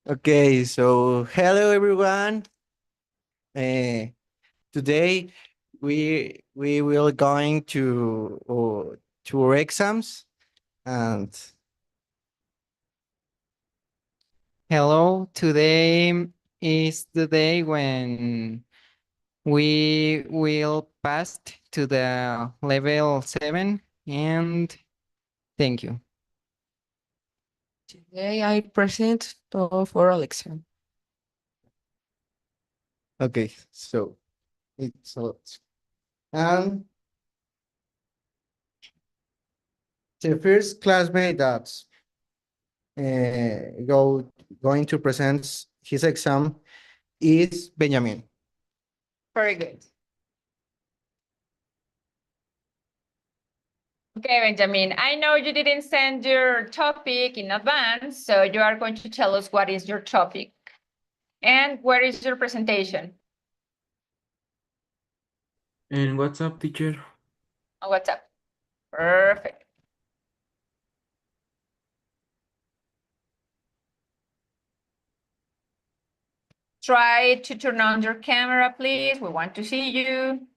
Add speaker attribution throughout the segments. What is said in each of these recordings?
Speaker 1: Okay, so hello everyone. Uh, Today we will going to our exams and
Speaker 2: Hello, today is the day when we will pass to the level 7 and thank you.
Speaker 3: Today I present of oral exam.
Speaker 1: okay, so it's a lot. And the first classmate that's going to present his exam is Benjamin.
Speaker 4: Very good. Okay, Benjamin, I know you didn't send your topic in advance, so you are going to tell us what is your topic and where is your presentation
Speaker 5: And what's up, teacher?
Speaker 4: on WhatsApp. Perfect. Try to turn on your camera, please. We want to see you.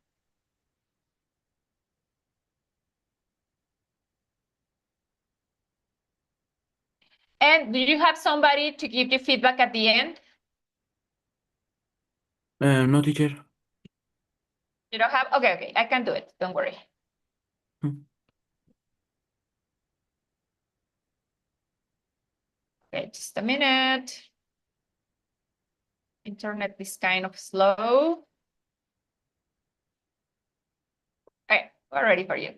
Speaker 4: And do you have somebody to give you feedback at the end?
Speaker 5: No, teacher.
Speaker 4: You don't have? Okay, okay, I can do it. Don't worry.
Speaker 5: Hmm.
Speaker 4: Okay, just a minute. Internet is kind of slow. Okay, we're ready for you.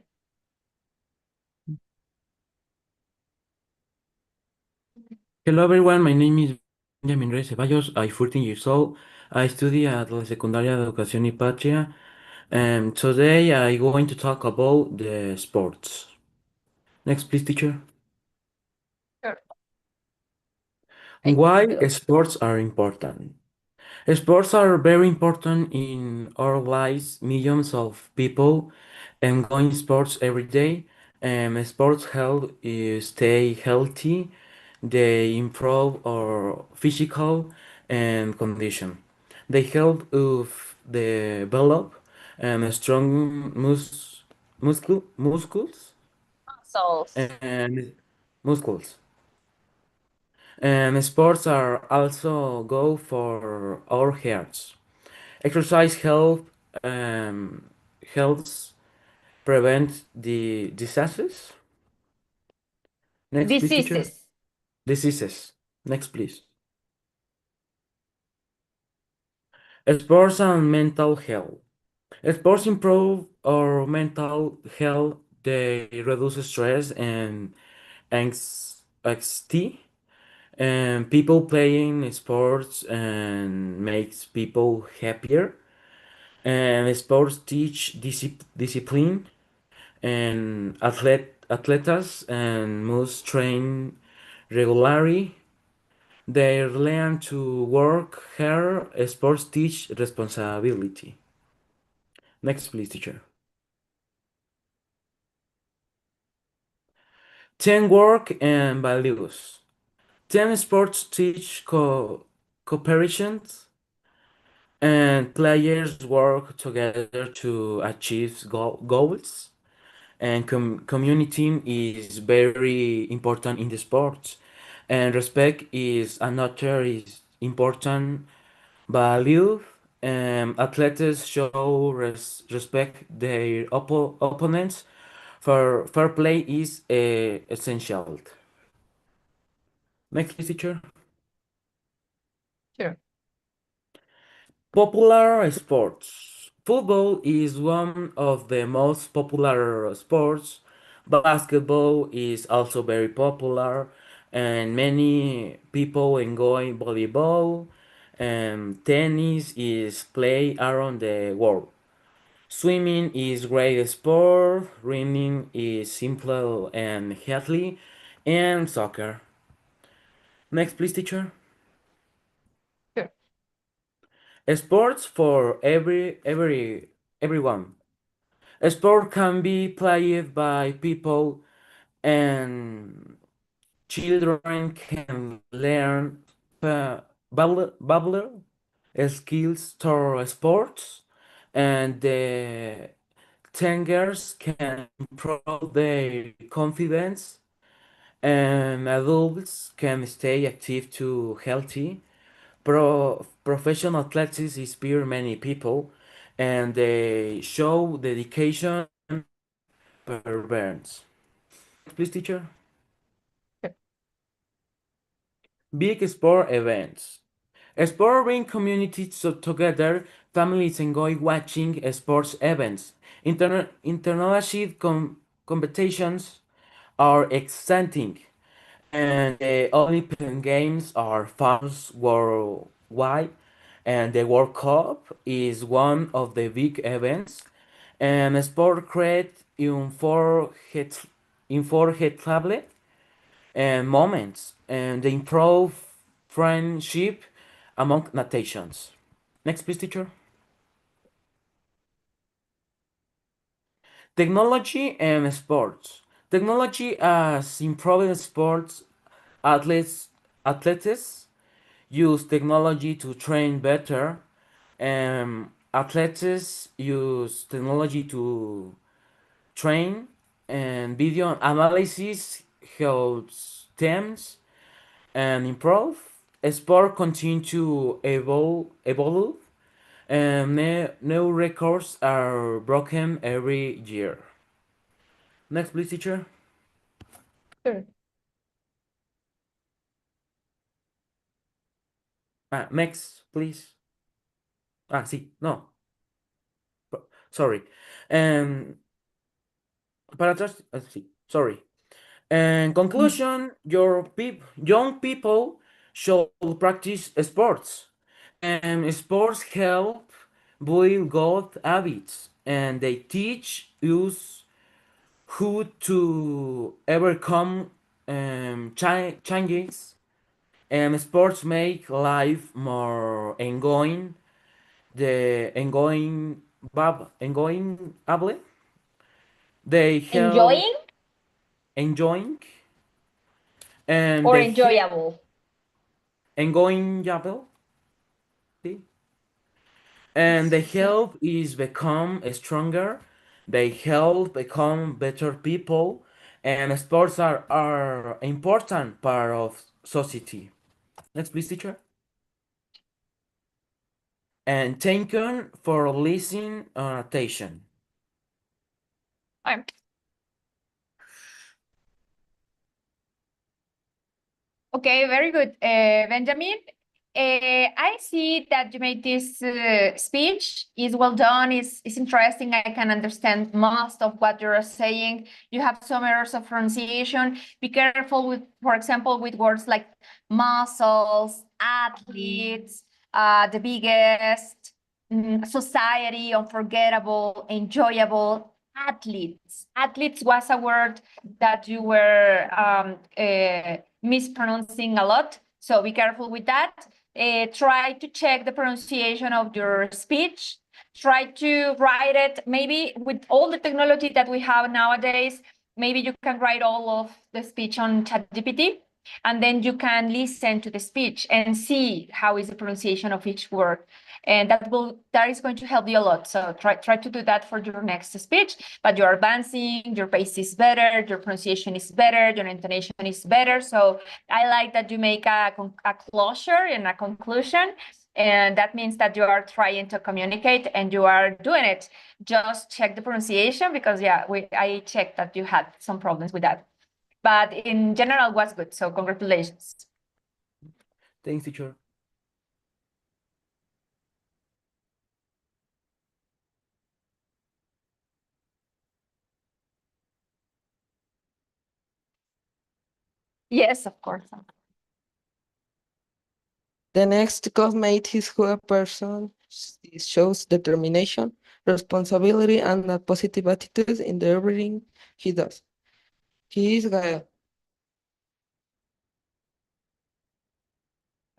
Speaker 5: Hello, everyone. My name is Benjamin Reyes Ceballos. I'm 14 years old. I study at La Secundaria de Educación y Patria. And today I'm going to talk about the sports. Next, please, teacher.
Speaker 4: Sure.
Speaker 5: Why sports are important? Sports are very important in our lives. Millions of people enjoy sports every day. Sports help you stay healthy. They improve our physical and condition. They help us develop strong muscles
Speaker 4: Muscles.
Speaker 5: and muscles. Sports are also good for our hearts. Exercise um, helps prevent the diseases. Next, please, teacher.
Speaker 4: Diseases.
Speaker 5: diseases. Next, please. Sports and mental health. Sports improve our mental health. They reduce stress and anxiety. And people playing sports and makes people happier. And sports teach discipline and athletes and must train regularly. They learn to work hard. Sports teach responsibility. Next, please, teacher. Teamwork and values. Team sports teach cooperation and players work together to achieve goals. And community is very important in the sports. And respect is another is important value. Athletes show respect their opponents. For fair play is essential. Next, please, teacher.
Speaker 3: Sure.
Speaker 5: Popular sports. Football is one of the most popular sports. Basketball is also very popular, and many people enjoy volleyball. And tennis is played around the world. Swimming is great sport. Running is simple and healthy, and soccer. Next, please, teacher.
Speaker 3: Sure.
Speaker 5: Sports for everyone. A sport can be played by people and children can learn babbler skills through sports and the teenagers can improve their confidence and adults can stay active to healthy. Professional athletes inspire many people and they show dedication perseverance. Please, teacher.
Speaker 3: Sure.
Speaker 5: Big sport events. Sport bring communities together. Families enjoy watching sports events. International competitions are exciting, and the Olympic Games are famous worldwide. And the World Cup is one of the big events. And sport create unforgettable and moments and they improve friendship among nations. Next, please, teacher. Technology and sports. Technology as improving sports athletes athletes use technology to train better. Athletes use technology to train and video analysis helps teams and improve. Sport continue to evolve and new records are broken every year. Next, please, teacher.
Speaker 3: Sure.
Speaker 5: Next, please. Sí, no. Sorry. Um, para atrás, sí, sorry. In conclusion, young people should practice sports. And sports help build good habits. And they teach us who to overcome changes. And sports make life more enjoying. The enjoyable. They help
Speaker 4: Enjoying
Speaker 5: enjoying and
Speaker 4: or
Speaker 5: they help
Speaker 4: enjoyable?
Speaker 5: enjoyable. See? And the help is become stronger. They help become better people. And sports are important part of society. Next, please, teacher. And thank you for listening attention.
Speaker 4: I'm Okay, very good. Benjamin, I see that you made this speech. Is well done, is interesting. I can understand most of what you're saying. You have some errors of pronunciation. Be careful with, for example, with words like muscles, athletes, the biggest, society, unforgettable, enjoyable. Athletes. Athletes was a word that you were mispronouncing a lot. So be careful with that. Try to check the pronunciation of your speech. Try to write it, maybe with all the technology that we have nowadays, maybe you can write all of the speech on ChatGPT, and then you can listen to the speech and see how is the pronunciation of each word. And that is going to help you a lot. So try to do that for your next speech, but you're advancing, your pace is better, your pronunciation is better, your intonation is better. So I like that you make a closure and a conclusion. And that means that you are trying to communicate and you are doing it. Just check the pronunciation because I checked that you had some problems with that. But in general, was good. So congratulations.
Speaker 5: Thanks, teacher.
Speaker 4: Yes, of course.
Speaker 6: The next cosmate is who a person shows determination, responsibility, and a positive attitude in everything he does. He is Gael.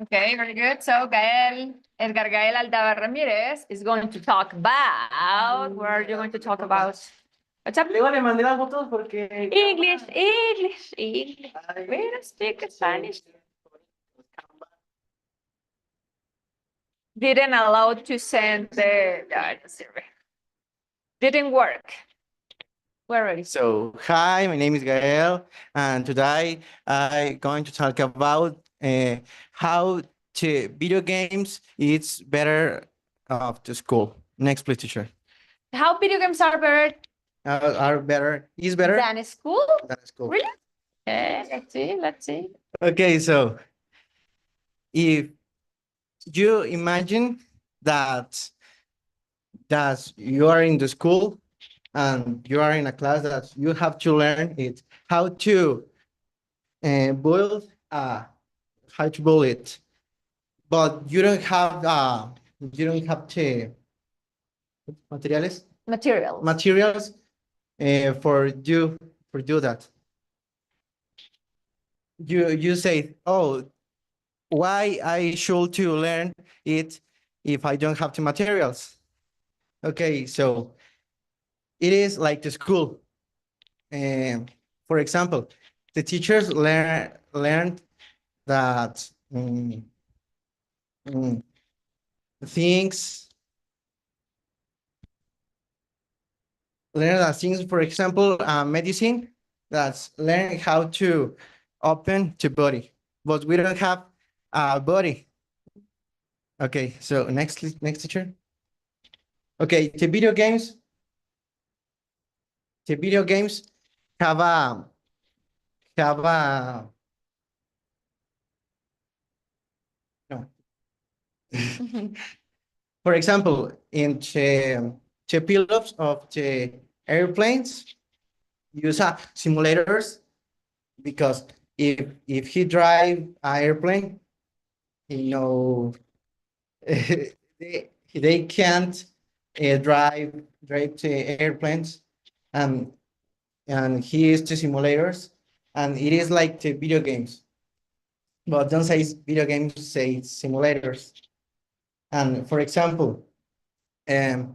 Speaker 4: Okay, very good. So Edgar Gael Aldaba Ramirez is going to talk about, what are you going to talk about? What's up?
Speaker 7: Luego le mandé las fotos porque.
Speaker 4: English. We don't speak Spanish. Didn't allow to send the survey. Didn't work. We're ready.
Speaker 1: So, hi, my name is Gael, and today I'm going to talk about how to video games is better of the school. Next, please, teacher.
Speaker 4: How video games are better
Speaker 1: Is better
Speaker 4: than school?
Speaker 1: than school.
Speaker 4: Really? Okay, let's see.
Speaker 1: Okay, so if you imagine that you are in the school and you are in a class that you have to learn it how to build it, but you don't have to materials for do that. You say, oh, why I should to learn it if I don't have the materials? Okay, so it is like the school. For example, the teachers learned that things. For example, medicine, that's learn how to open the body, but we don't have a body. Okay, so next teacher. Okay, the video games have a no. For example, in the pilots of the airplanes use simulators, because if he drive an airplane, they can't drive the airplanes, and he is the simulators, and it is like the video games, but don't say video games, say simulators. And for example, if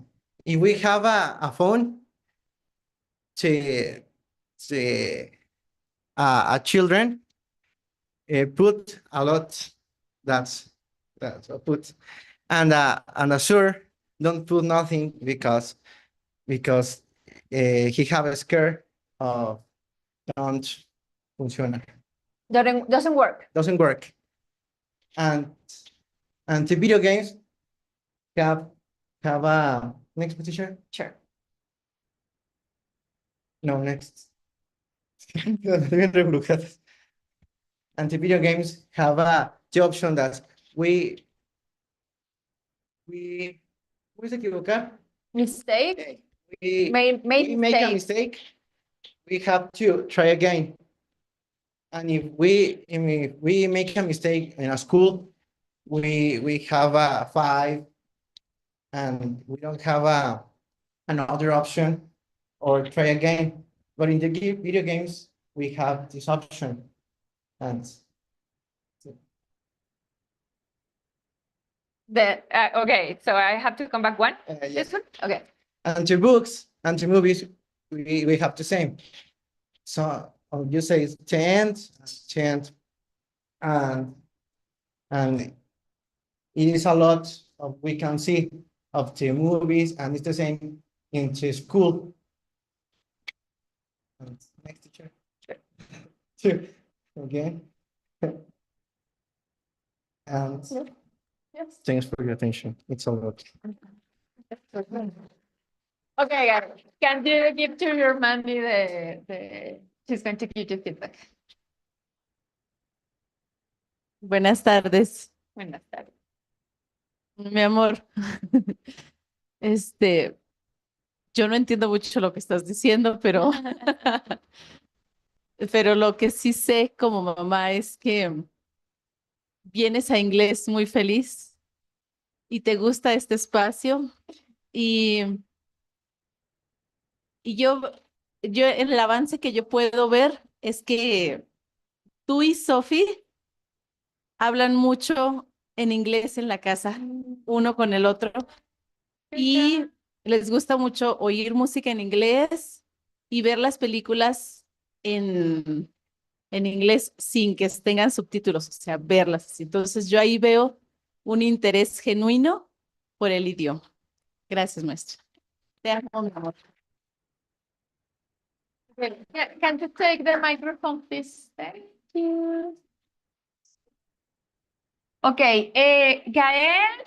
Speaker 1: we have a phone, children put a lot, that's put, and a sure don't put nothing because he have a scare of don't funciona.
Speaker 4: Doesn't work.
Speaker 1: Doesn't work. And the video games have a next position.
Speaker 4: Sure.
Speaker 1: No, next. Bien rebrujadas. and the video games have the option that we ¿cómo se equivocar?
Speaker 4: Mistake?
Speaker 1: We
Speaker 4: Made
Speaker 1: we make a
Speaker 4: mistake.
Speaker 1: mistake, we have to try again. And if we make a mistake in a school, we have a 5 and we don't have another option or try again. But in the video games, we have this option. And
Speaker 4: Okay, so I have to come back one?
Speaker 1: yes.
Speaker 4: This one? Okay.
Speaker 1: And the books and the movies, we have the same. So you say chant, and it is a lot of we can see of the movies, and it's the same in the school. And next teacher. Two. Again. And
Speaker 4: Yes.
Speaker 1: thanks for your attention. It's a lot.
Speaker 4: Okay, guys, can you give to your Mandy she's going to give you feedback.
Speaker 7: Buenas tardes,
Speaker 4: Buenas tardes.
Speaker 7: mi amor. Yo no entiendo mucho lo que estás diciendo, pero, pero lo que sí sé como mamá es que vienes a inglés muy feliz y te gusta este espacio y yo el avance que yo puedo ver es que tú y Sophie hablan mucho en inglés en la casa, uno con el otro, y les gusta mucho oír música en inglés y ver las películas en inglés sin que tengan subtítulos, o sea, verlas así. Entonces yo ahí veo un interés genuino por el idioma. Gracias, maestra. Te amo, mi amor.
Speaker 4: Can you take the microphone, please? Thank you. Okay, Gael,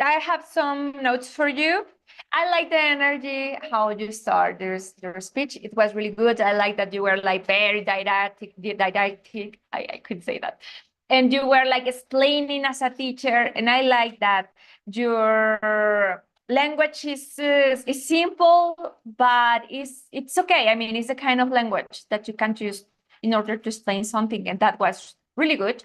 Speaker 4: I have some notes for you. I like the energy, how you start your speech. It was really good. I like that you were like very didactic. I could say that. And you were like explaining as a teacher. And I like that your language is simple, but it's okay. I mean, it's the kind of language that you can use in order to explain something. And that was really good.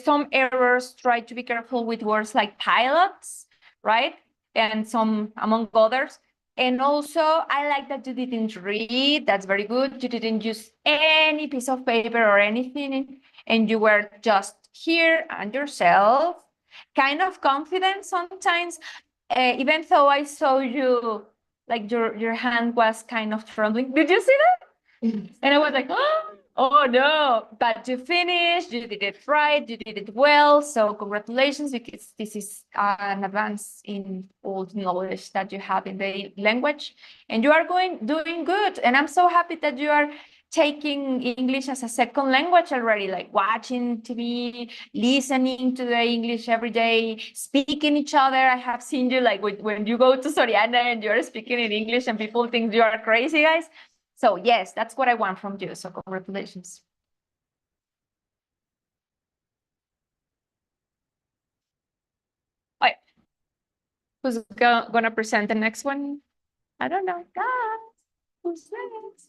Speaker 4: Some errors, try to be careful with words like pilots, right? And some among others. And also, I like that you didn't read. That's very good. You didn't use any piece of paper or anything, and you were just here and yourself, kind of confident sometimes. Even though I saw you, like your hand was kind of trembling. Did you see that? And I was like, oh no, but you finished, you did it right, you did it well. So congratulations, because this is an advance in all the knowledge that you have in the language, and you are doing good. And I'm so happy that you are taking English as a second language already, like watching TV, listening to the English every day, speaking each other. I have seen you like when you go to Soriana and you're speaking in English and people think you are crazy, guys. So yes, that's what I want from you. So congratulations. All right. Who's gonna present the next one? I don't know, guys. Who's next?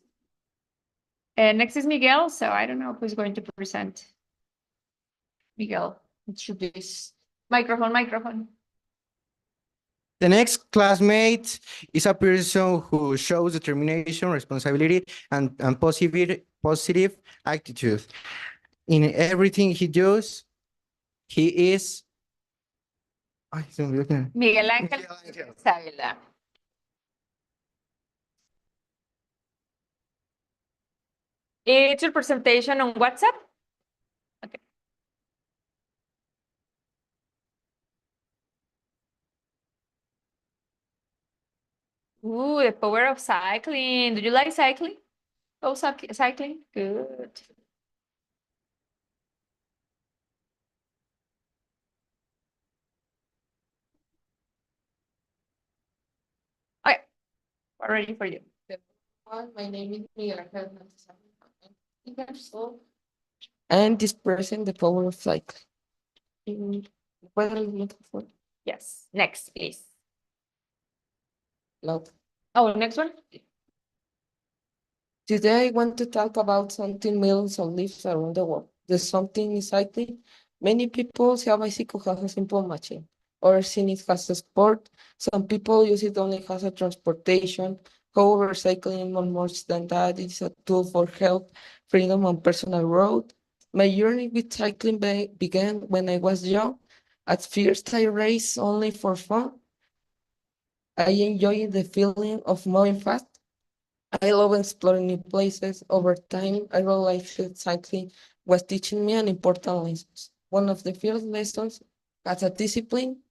Speaker 4: Next is Miguel, so I don't know who's going to present. Miguel, it should be microphone.
Speaker 1: The next classmate is a person who shows determination, responsibility, and positive attitude. In everything he does, he is. Ay, se me olvidó quién.
Speaker 4: Miguel Ángel
Speaker 1: Miguel Ángel.
Speaker 4: Sávila. It's your presentation on WhatsApp? Okay. Ooh, the power of cycling. Do you like cycling? Oh, cycling? Good. Okay, we're ready for you.
Speaker 6: My name is Miguel Ángel Sánchez. I'm 20 years old. and expressing the power of cycling. ¿Puedo leerlo, por favor?
Speaker 4: Yes, next, please.
Speaker 6: Loud.
Speaker 4: Oh, next one.
Speaker 6: Today, I want to talk about something millions of lives around the world. The something is cycling. Many people see a bicycle as a simple machine, or see it as a sport. Some people use it only as a transportation. However, cycling is more than that. It's a tool for health, freedom, and personal growth. My journey with cycling began when I was young. At first, I raced only for fun. I enjoyed the feeling of moving fast. I love exploring new places. Over time, I realized that cycling was teaching me an important lessons. One of the first lessons as a discipline.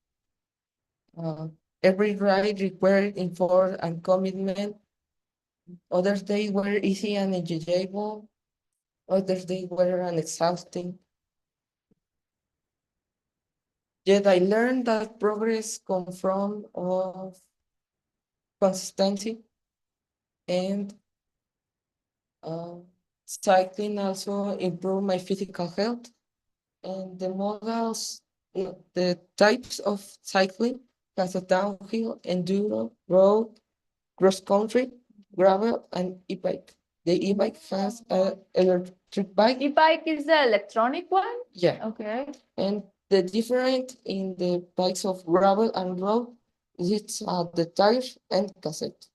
Speaker 6: Every ride required effort and commitment. Other days were easy and enjoyable. Other days were exhausting. Yet I learned that progress comes from of consistency, and cycling also improved my physical health. And the models, the types of cycling has a downhill, enduro, road, cross country, gravel, and e-bike. The e-bike has a electric bike.
Speaker 4: E-bike is the electronic one?
Speaker 6: Yeah.
Speaker 4: Okay.
Speaker 6: And the difference in the bikes of gravel and road is the tires and cassette.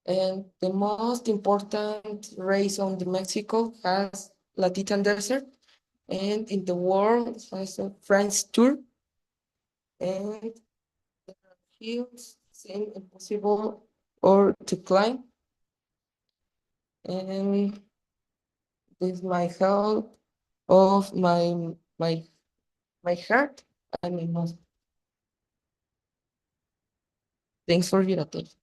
Speaker 6: And the most important race on the Mexico has La Titan Desert, and in the world has a France tour. And the hills seem impossible or to climb. And this my health of my heart and my muscle. Thanks for your attention.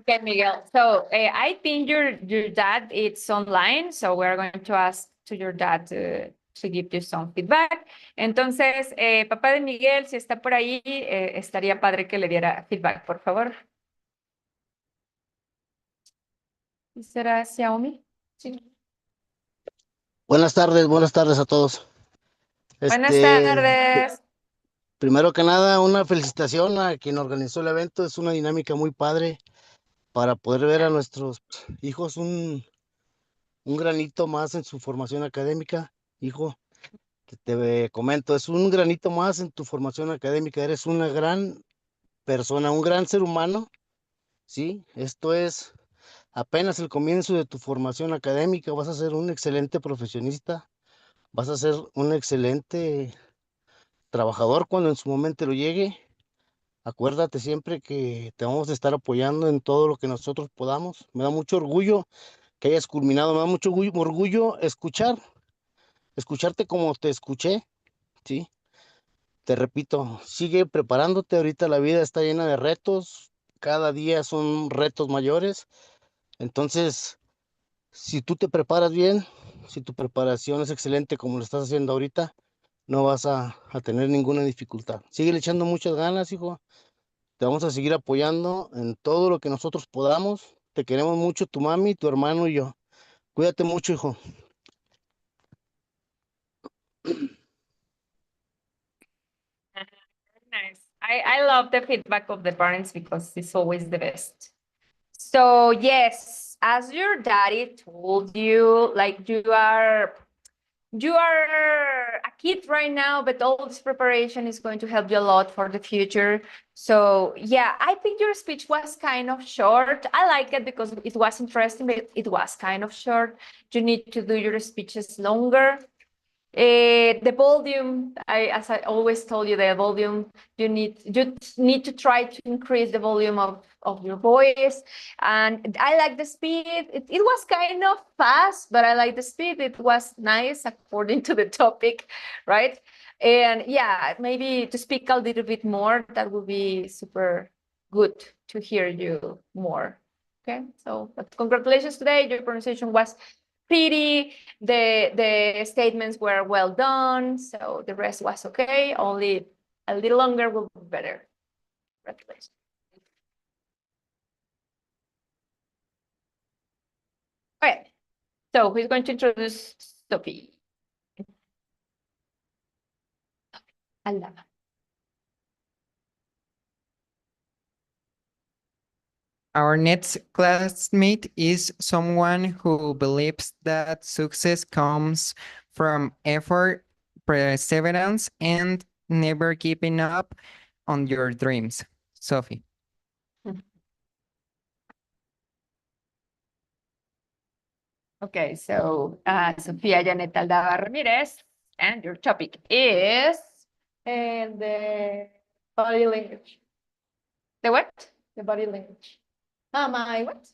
Speaker 4: Okay, Miguel. So I think your dad is online, so we're going to ask to your dad to give you some feedback. Entonces, papá de Miguel, si está por ahí, estaría padre que le diera feedback, por favor. ¿Será Xiaomi? Sí.
Speaker 8: Buenas tardes a todos.
Speaker 4: Buenas tardes.
Speaker 8: Primero que nada, una felicitación a quien organizó el evento. Es una dinámica muy padre para poder ver a nuestros hijos un granito más en su formación académica. Hijo, que te comento, es un granito más en tu formación académica. Eres una gran persona, un gran ser humano. Sí, esto es apenas el comienzo de tu formación académica. Vas a ser un excelente profesionista. Vas a ser un excelente trabajador cuando en su momento lo llegue. Acuérdate siempre que te vamos a estar apoyando en todo lo que nosotros podamos. Me da mucho orgullo que hayas culminado, me da mucho orgullo escucharte como te escuché, ¿sí? Te repito, sigue preparándote. Ahorita la vida está llena de retos, cada día son retos mayores. Entonces, si tú te preparas bien, si tu preparación es excelente como lo estás haciendo ahorita, no vas a tener ninguna dificultad. Sigue echando muchas ganas, hijo. Te vamos a seguir apoyando en todo lo que nosotros podamos. Te queremos mucho, tu mami, tu hermano y yo. Cuídate mucho, hijo.
Speaker 4: Nice. I love the feedback of the parents because it's always the best. So yes, as your daddy told you, like you are a kid right now, but all this preparation is going to help you a lot for the future. So yeah, I think your speech was kind of short. I like it because it was interesting, but it was kind of short. You need to do your speeches longer. The volume, as I always told you, the volume, you need to try to increase the volume of your voice. And I like the speed. It was kind of fast, but I like the speed. It was nice according to the topic, right? And yeah, maybe to speak a little bit more, that would be super good to hear you more. Okay, so but congratulations today. Your pronunciation was pretty, the statements were well done, so the rest was okay. Only a little longer will be better. Congratulations. Okay, so who's going to introduce Sophie? Allah.
Speaker 2: Our next classmate is someone who believes that success comes from effort, perseverance, and never giving up on your dreams. Sophie.
Speaker 4: Okay, so Sofia Janet Aldaba Ramirez, and your topic is
Speaker 3: The body language.
Speaker 4: the what?
Speaker 3: The body language. My what?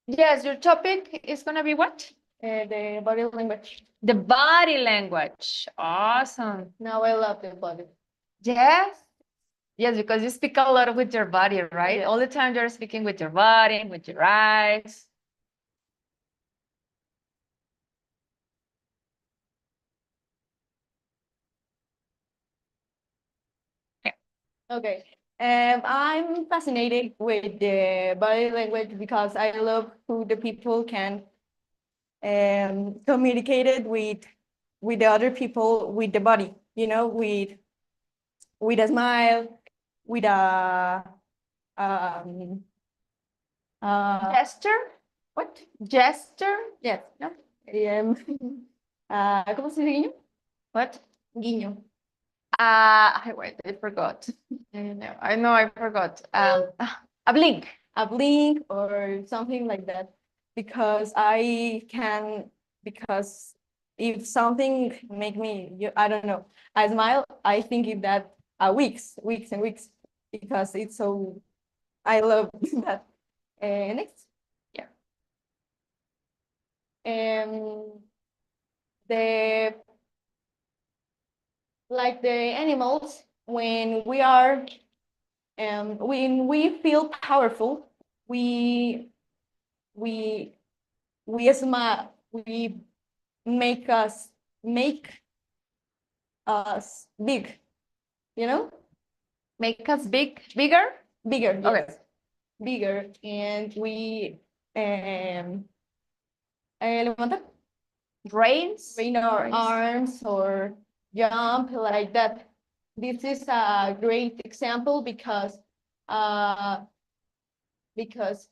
Speaker 4: Yes, your topic is gonna be what?
Speaker 3: The body language.
Speaker 4: The body language. Awesome.
Speaker 3: Now I love the body.
Speaker 4: Yes. Yes, because you speak a lot with your body, right?
Speaker 3: Yes.
Speaker 4: All the time you're speaking with your body, with your eyes.
Speaker 3: Okay. I'm fascinated with the body language because I love who the people can communicate it with the other people with the body, with a smile, with a um
Speaker 4: Gesture? What? Gesture?
Speaker 3: yes,
Speaker 4: No?
Speaker 3: ¿Cómo se dice guiño?
Speaker 4: What?
Speaker 3: Guiño.
Speaker 4: Wait, I forgot. I know I forgot. A blink.
Speaker 3: A blink or something like that, because because if something make me, I don't know, I smile, I think in that weeks and weeks, because it's so, I love that. Next.
Speaker 4: Yeah.
Speaker 3: The like the animals, when we are when we feel powerful, we smile, we make us big,
Speaker 4: Make us bigger?
Speaker 3: bigger,
Speaker 4: Okay.
Speaker 3: yes, bigger, and we levantar, raise our arms or jump like that. This is a great example because because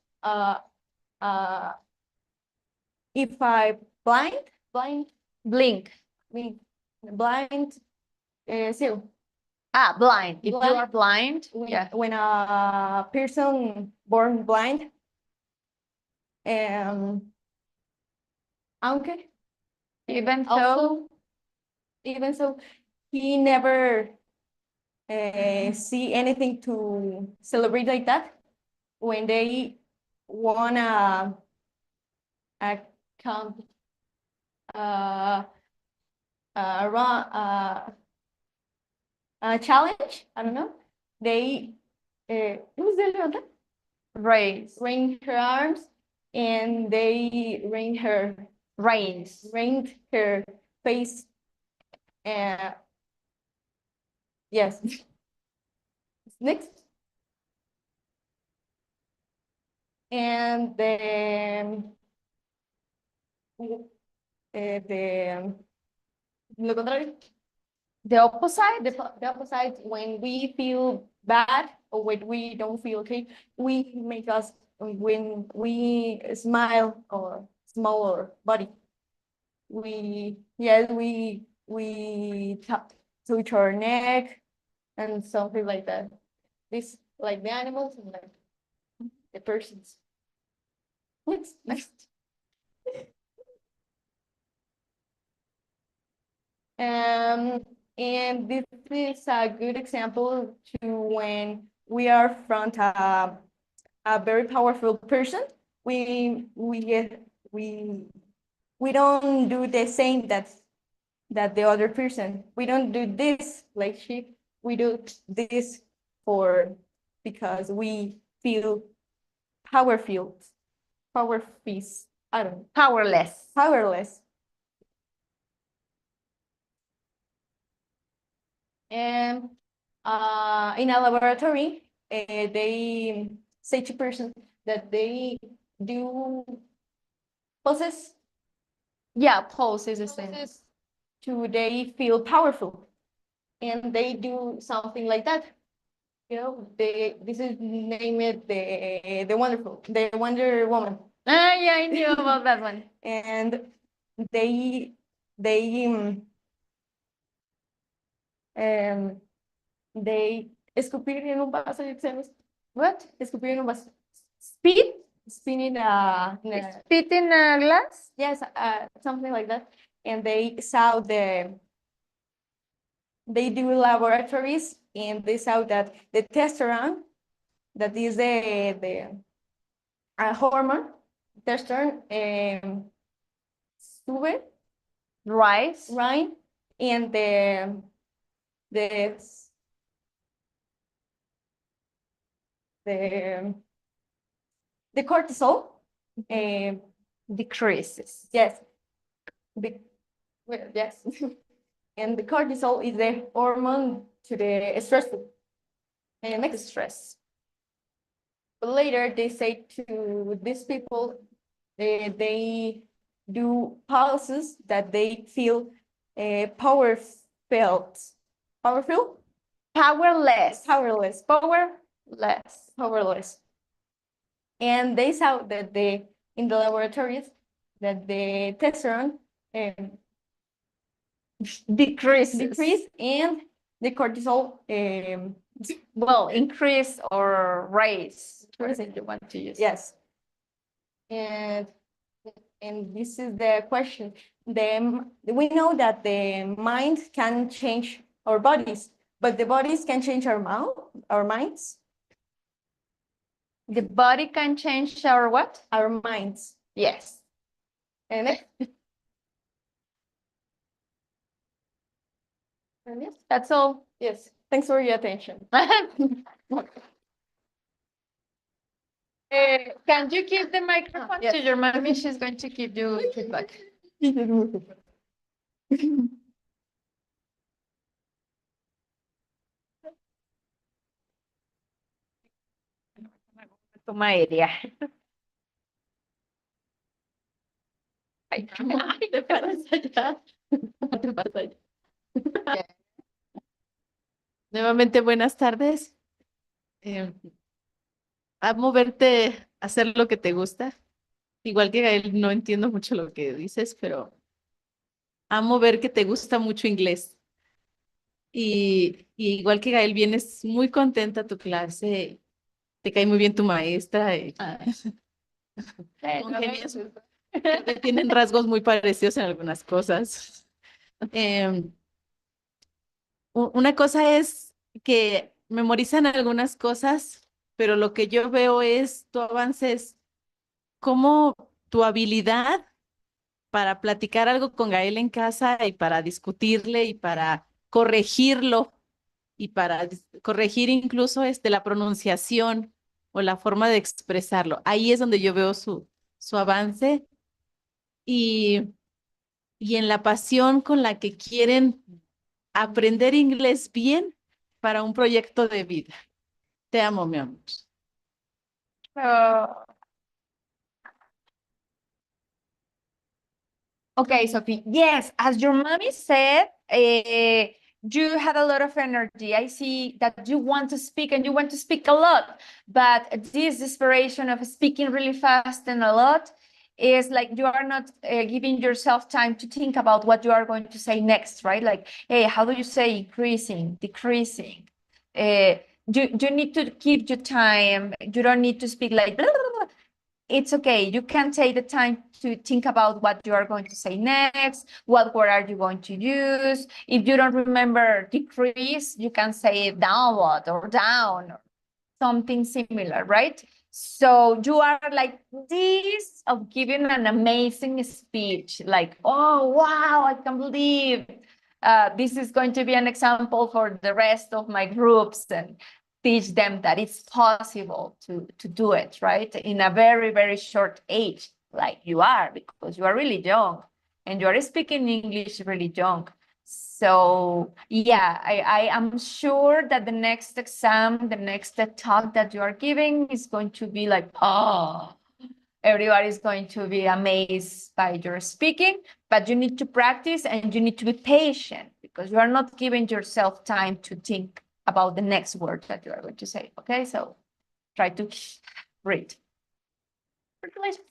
Speaker 3: if I blind,
Speaker 4: Blink.
Speaker 3: blind, so
Speaker 4: Blind. If you
Speaker 3: Blind.
Speaker 4: are blind,
Speaker 3: when,
Speaker 4: yeah.
Speaker 3: when a person born blind, aunque
Speaker 4: Even so,
Speaker 3: also, even so, he never see anything to celebrate like that. When they wanna come run a challenge, I don't know, they ¿cómo se levanta?
Speaker 4: raise.
Speaker 3: Rain her arms, and they
Speaker 4: Rains.
Speaker 3: rained her face. Yes. Next. And lo contrario,
Speaker 4: The opposite?
Speaker 3: the opposite, when we feel bad or when we don't feel okay, we make us, when we smile or smaller body, we touch our neck and something like that. This like the animals and like the persons. Next. And this is a good example to when we are front a very powerful person. We don't do the same that the other person. We don't do this like she. We do this because we feel powerful. I don't know.
Speaker 4: Powerless.
Speaker 3: Powerless. And in a laboratory, they say to person that they do poses
Speaker 4: Yeah, pose is the same.
Speaker 3: poses to they feel powerful, and they do something like that. You know, this is named the Wonder Woman,
Speaker 4: Ah, yeah, I knew about that one.
Speaker 3: and they they um they escupir en un vaso, you say, what? Escupir en un vaso.
Speaker 4: Speed?
Speaker 3: Spin in
Speaker 4: Spit in a glass?
Speaker 3: yes, something like that. And they saw they do laboratories, and they saw that the testosterone, that is the hormone, testosterone, sube,
Speaker 4: Rice?
Speaker 3: right? And the the the cortisol,
Speaker 4: Decreases.
Speaker 3: yes, well, yes. And the cortisol is the hormone to the stressful. And next stress. But later they say to these people, they do pulses that they feel power felt. Powerful?
Speaker 4: Powerless.
Speaker 3: Powerless.
Speaker 4: Powerless.
Speaker 3: Powerless. And they saw that in the laboratories that the testosterone
Speaker 4: Decreases.
Speaker 3: decrease, and the cortisol
Speaker 4: Well, increase or raise, whatever you want to use.
Speaker 3: yes. And this is the question. We know that the mind can change our bodies, but the bodies can change our minds,
Speaker 4: The body can change our what?
Speaker 3: our minds.
Speaker 4: Yes.
Speaker 3: And yes,
Speaker 4: That's all.
Speaker 3: yes. Thanks for your attention.
Speaker 4: Can you give the microphone
Speaker 3: Yes.
Speaker 4: to your mommy? She's going to give you feedback. Toma aérea. Ay,
Speaker 7: Te paras allá. Te paras allá. Nuevamente, buenas tardes. Amo verte hacer lo que te gusta. Igual que Gael, no entiendo mucho lo que dices, pero amo ver que te gusta mucho inglés. Y igual que Gael, vienes muy contenta a tu clase. Te cae muy bien tu maestra. Congenias, tienen rasgos muy parecidos en algunas cosas. Una cosa es que memorizan algunas cosas, pero lo que yo veo es tu avance, es cómo tu habilidad para platicar algo con Gael en casa y para discutirle y para corregirlo y para corregir incluso la pronunciación o la forma de expresarlo. Ahí es donde yo veo su avance y en la pasión con la que quieren aprender inglés bien para un proyecto de vida. Te amo, mi amor.
Speaker 4: Okay, Sophie. Yes, as your mommy said, you had a lot of energy. I see that you want to speak and you want to speak a lot, but this desperation of speaking really fast and a lot is like you are not giving yourself time to think about what you are going to say next, right? Like, hey, how do you say increasing, decreasing? You need to keep your time. You don't need to speak like blah, blah, blah. It's okay. You can take the time to think about what you are going to say next. What word are you going to use? If you don't remember decrease, you can say downward or down or something similar, right? So you are like this of giving an amazing speech, like, oh, wow, I can't believe this is going to be an example for the rest of my groups and teach them that it's possible to do it, right? In a very, very short age, like you are, because you are really young and you are speaking English really young. So yeah, I am sure that the next exam, the next talk that you are giving is going to be like, oh, everybody's going to be amazed by your speaking, but you need to practice and you need to be patient because you are not giving yourself time to think about the next word that you are going to say. Okay, so try to read. Congratulations.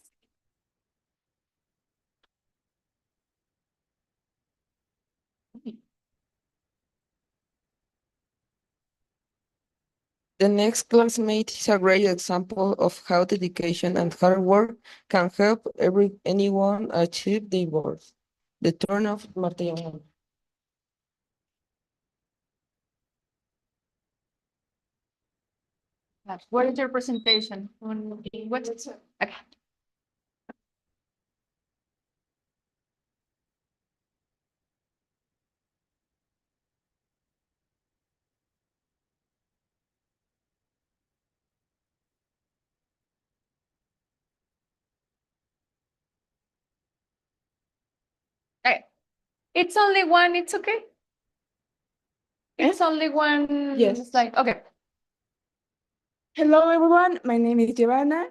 Speaker 6: The next classmate is a great example of how dedication and hard work can help anyone achieve their goals. The turn of Marta Yamon.
Speaker 4: What is your presentation? What's it? Okay. Okay. It's only one, it's okay. It's only one
Speaker 9: Yes.
Speaker 4: slide. Okay.
Speaker 9: Hello, everyone. My name is Giovanna,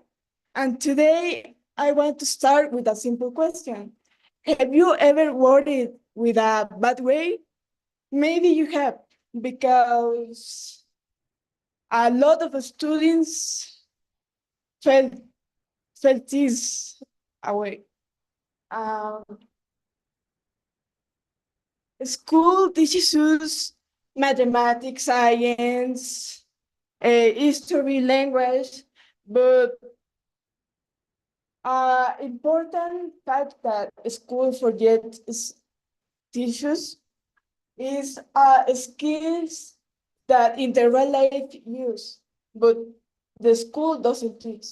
Speaker 9: and today I want to start with a simple question. Have you ever worried with a bad way? Maybe you have, because a lot of students felt, felt this away. Um, School teaches us mathematics, science, history, language, but important fact that school forgets teaches is skills that in the real life use, but the school doesn't teach.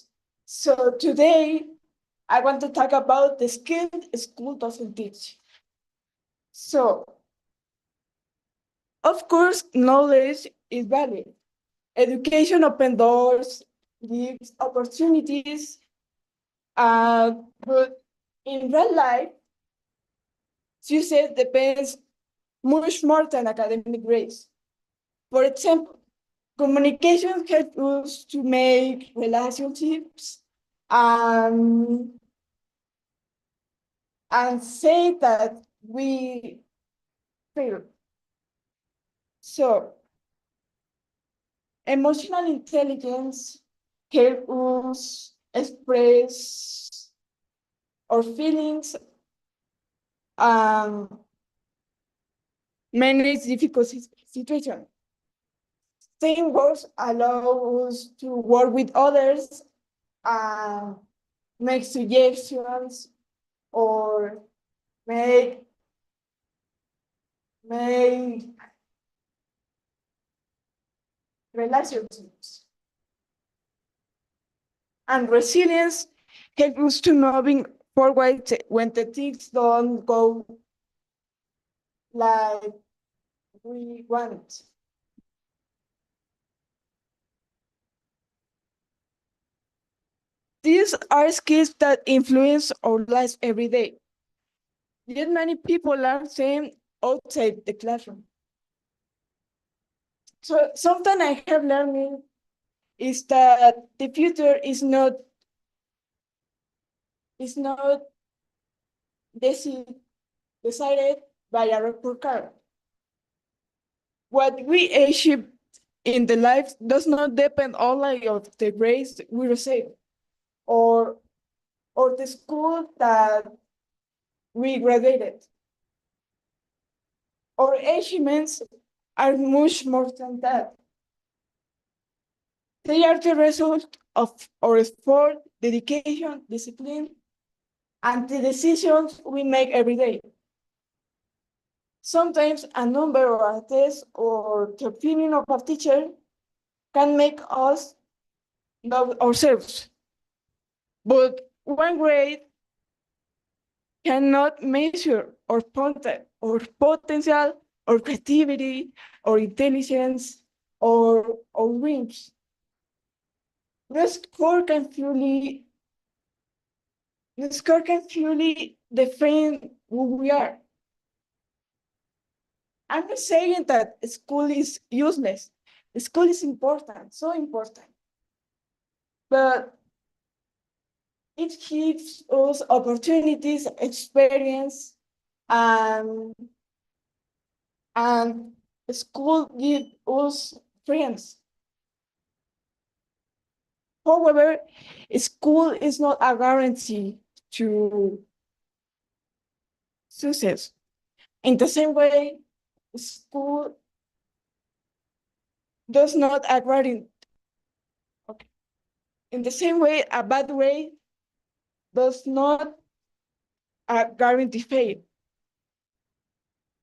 Speaker 9: So today, I want to talk about the skill school doesn't teach. So, of course, knowledge is valid. Education opens doors, gives opportunities, but in real life, success depends much more than academic grades. For example, communication helps us to make relationships and say that we fail. So, emotional intelligence helps us express our feelings, manage difficult situations. Teamwork allows us to work with others and make suggestions or make relationships. And resilience helps us to moving forward when the things don't go like we want. These are skills that influence our lives every day. Yet many people learn them outside the classroom. So something I have learned is that the future is not decided by a report card. What we achieve in the life does not depend only of the grades we receive or the school that we graduated. Our achievements are much more than that. They are the result of our effort, dedication, discipline, and the decisions we make every day. Sometimes a number or a test or the opinion of a teacher can make us doubt ourselves. But one grade cannot measure our potential, or creativity, or intelligence, or dreams. The score can fully define who we are. I'm not saying that school is useless. School is important, so important. But it gives us opportunities, experience, and and school give us friends. However, school is not a guarantee to success. In the same way, school does not a guarantee. Okay. In the same way, a bad way does not guarantee fail.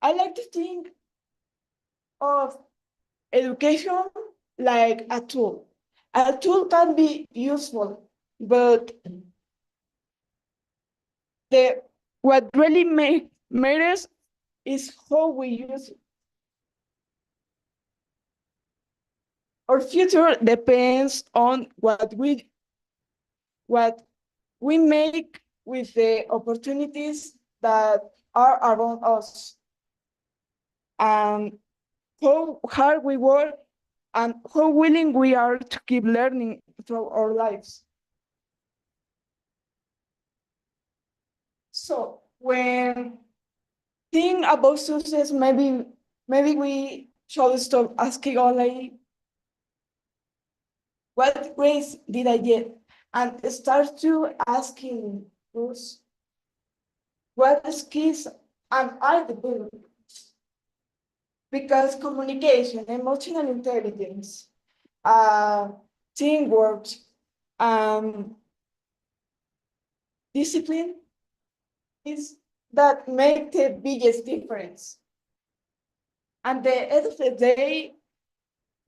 Speaker 9: I like to think of education like a tool. A tool can be useful, but what really matters is how we use it. Our future depends on what we make with the opportunities that are around us, and how hard we work and how willing we are to keep learning through our lives. So when think about success, maybe we should stop asking only what grades did I get, and start to asking us what skills am I developing? Because communication, emotional intelligence, teamwork, discipline is that make the biggest difference. At the end of the day,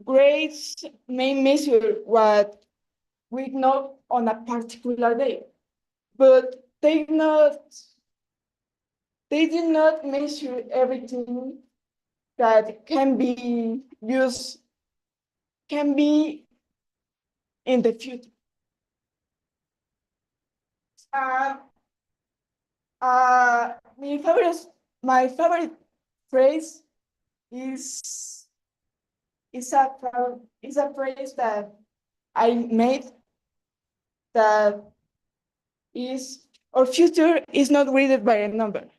Speaker 9: grades may measure what we know on a particular day, but they do not measure everything that can be used, can be in the future. My favorite phrase is a phrase that I made, that is, our future is not graded by a number.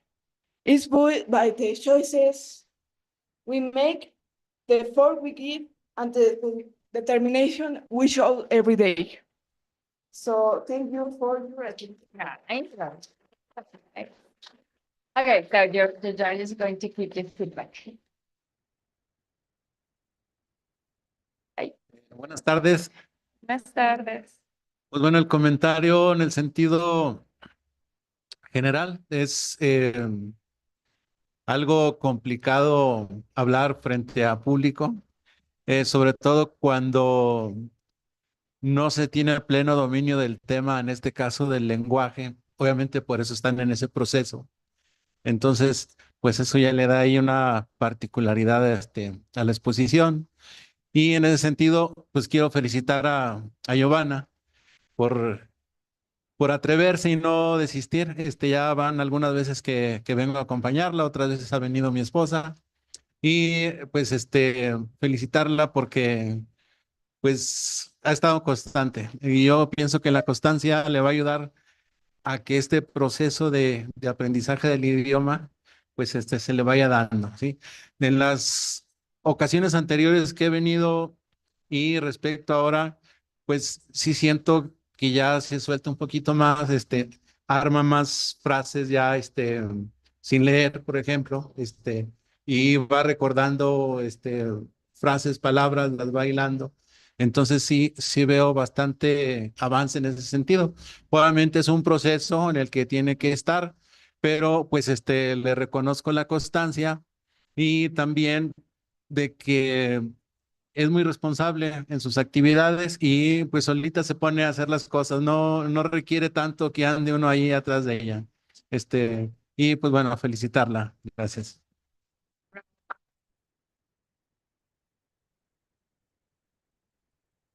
Speaker 9: It's built by the choices we make, the effort we give, and the determination we show every day. So thank you for your attention.
Speaker 4: Yeah, thank you. Okay, so the judge is going to give you feedback.
Speaker 10: Buenas tardes.
Speaker 4: Buenas tardes.
Speaker 10: Pues bueno, el comentario en el sentido general es algo complicado hablar frente a público, sobre todo cuando no se tiene pleno dominio del tema, en este caso del lenguaje. Obviamente por eso están en ese proceso. Entonces, pues eso ya le da ahí una particularidad a la exposición. Y en ese sentido, pues quiero felicitar a Giovanna por atreverse y no desistir. Ya van algunas veces que vengo a acompañarla, otras veces ha venido mi esposa. Y pues felicitarla porque pues ha estado constante. Y yo pienso que la constancia le va a ayudar a que este proceso de aprendizaje del idioma pues se le vaya dando, ¿sí? En las ocasiones anteriores que he venido y respecto ahora, pues sí siento que ya se suelta un poquito más, arma más frases ya, sin leer, por ejemplo, y va recordando, frases, palabras, las va hilando. Entonces sí veo bastante avance en ese sentido. Obviamente es un proceso en el que tiene que estar, pero pues le reconozco la constancia y también de que es muy responsable en sus actividades y pues solita se pone a hacer las cosas, no requiere tanto que ande uno ahí atrás de ella. Y pues bueno, felicitarla. Gracias.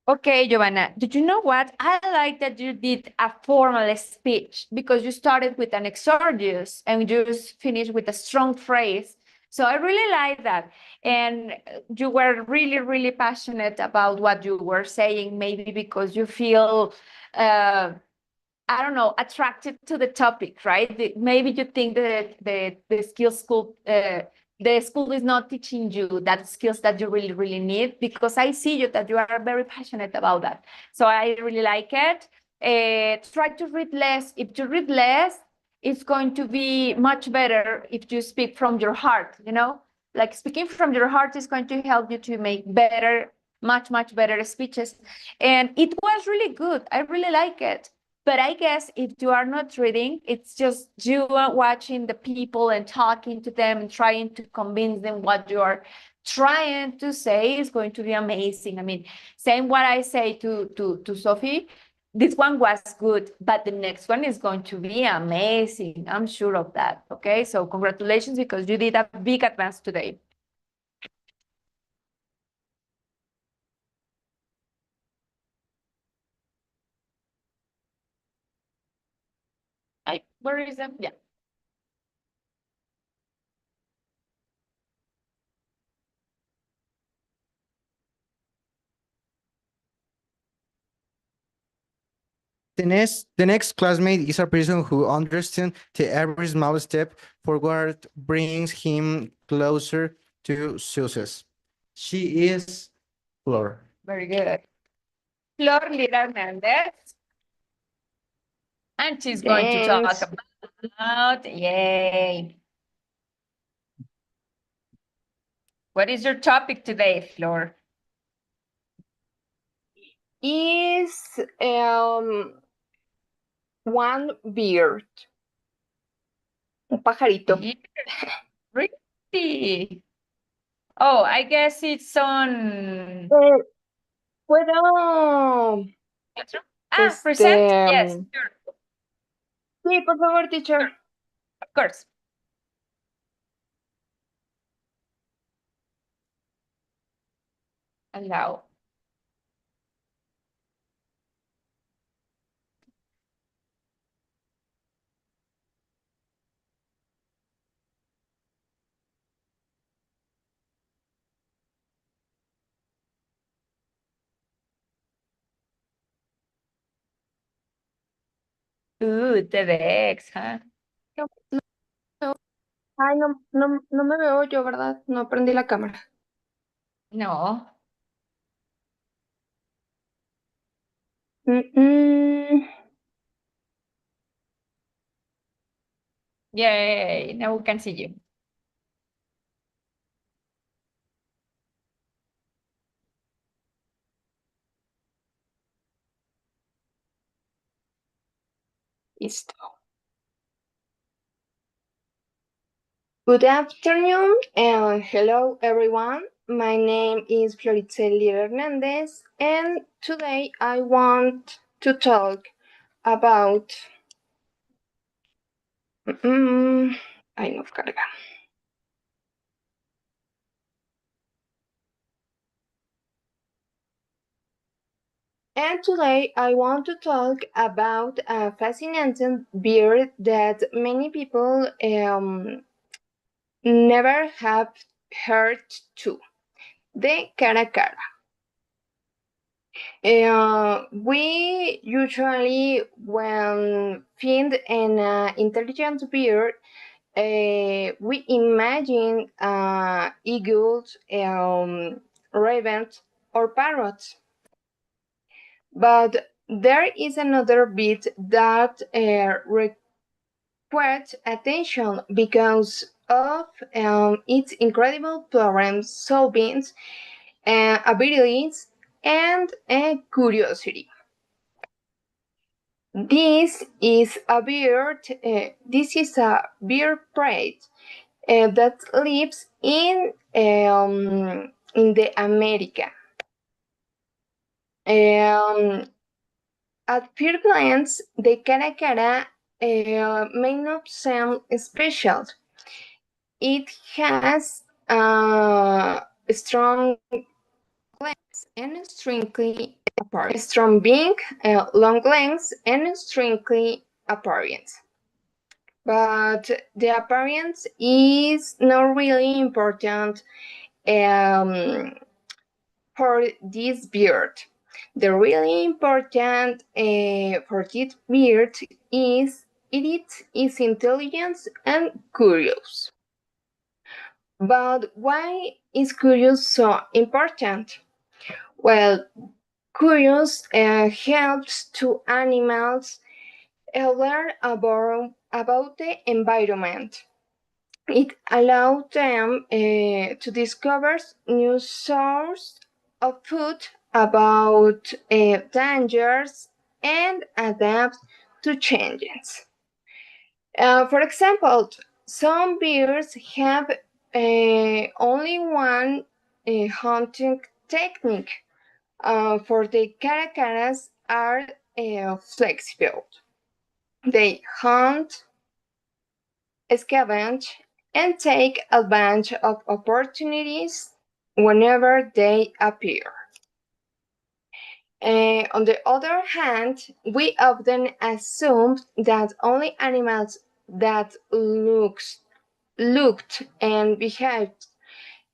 Speaker 4: Okay, Giovanna, did you know what? I like that you did a formal speech because you started with an exordius and you just finished with a strong phrase. So I really like that. And you were really, really passionate about what you were saying, maybe because you feel I don't know, attracted to the topic, right? Maybe you think that the skills school, the school is not teaching you that skills that you really, really need, because I see you that you are very passionate about that. So I really like it. Try to read less. If you read less, it's going to be much better if you speak from your heart, you know? Like speaking from your heart is going to help you to make better, much, much better speeches. And it was really good. I really like it. But I guess if you are not reading, it's just you watching the people and talking to them and trying to convince them what you are trying to say is going to be amazing. I mean, same what I say to Sophie, this one was good, but the next one is going to be amazing. I'm sure of that. Okay, so congratulations, because you did a big advance today. Where is them? Yeah.
Speaker 1: The next classmate is a person who understands the every small step forward brings him closer to success. She is Flor.
Speaker 4: Very good. Flor Lira Hernandez. And she's going to talk
Speaker 11: Thanks.
Speaker 4: about, yay. What is your topic today, Flor?
Speaker 11: Is one bird. Un pajarito.
Speaker 4: Really? Oh, I guess it's on.
Speaker 11: Puedo.
Speaker 4: Present? Yes, sure.
Speaker 11: Sí, por favor, teacher.
Speaker 4: Of course. Allow. TEDx, huh?
Speaker 11: Ay, no me veo yo, ¿verdad? No prendí la cámara.
Speaker 4: No. Yay, now we can see you.
Speaker 11: Listo. Good afternoon and hello everyone. My name is Floritzel Hernandez and today I want to talk about ay, no carga. And today I want to talk about a fascinating bird that many people never have heard to, the caracara. We usually, when find an intelligent bird, we imagine eagles, ravens, or parrots. But there is another bit that requires attention because of its incredible problem-solving abilities and curiosity. This is a bird. This is a bird prey that lives in the America. At first glance, the caracara may not seem special. It has strong legs and stringly apparent. Strong beak, long legs, and stringly apparent. But the appearance is not really important for this bird. The really important for this bird is it is intelligent and curious. But why is curious so important? Well, curious helps to animals learn about the environment. It allows them to discover new sources of food, about dangers, and adapt to changes. For example, some birds have only one hunting technique. For the caracaras are flexible. They hunt, scavenge, and take advantage of opportunities whenever they appear. On the other hand, we often assume that only animals that looked and behaved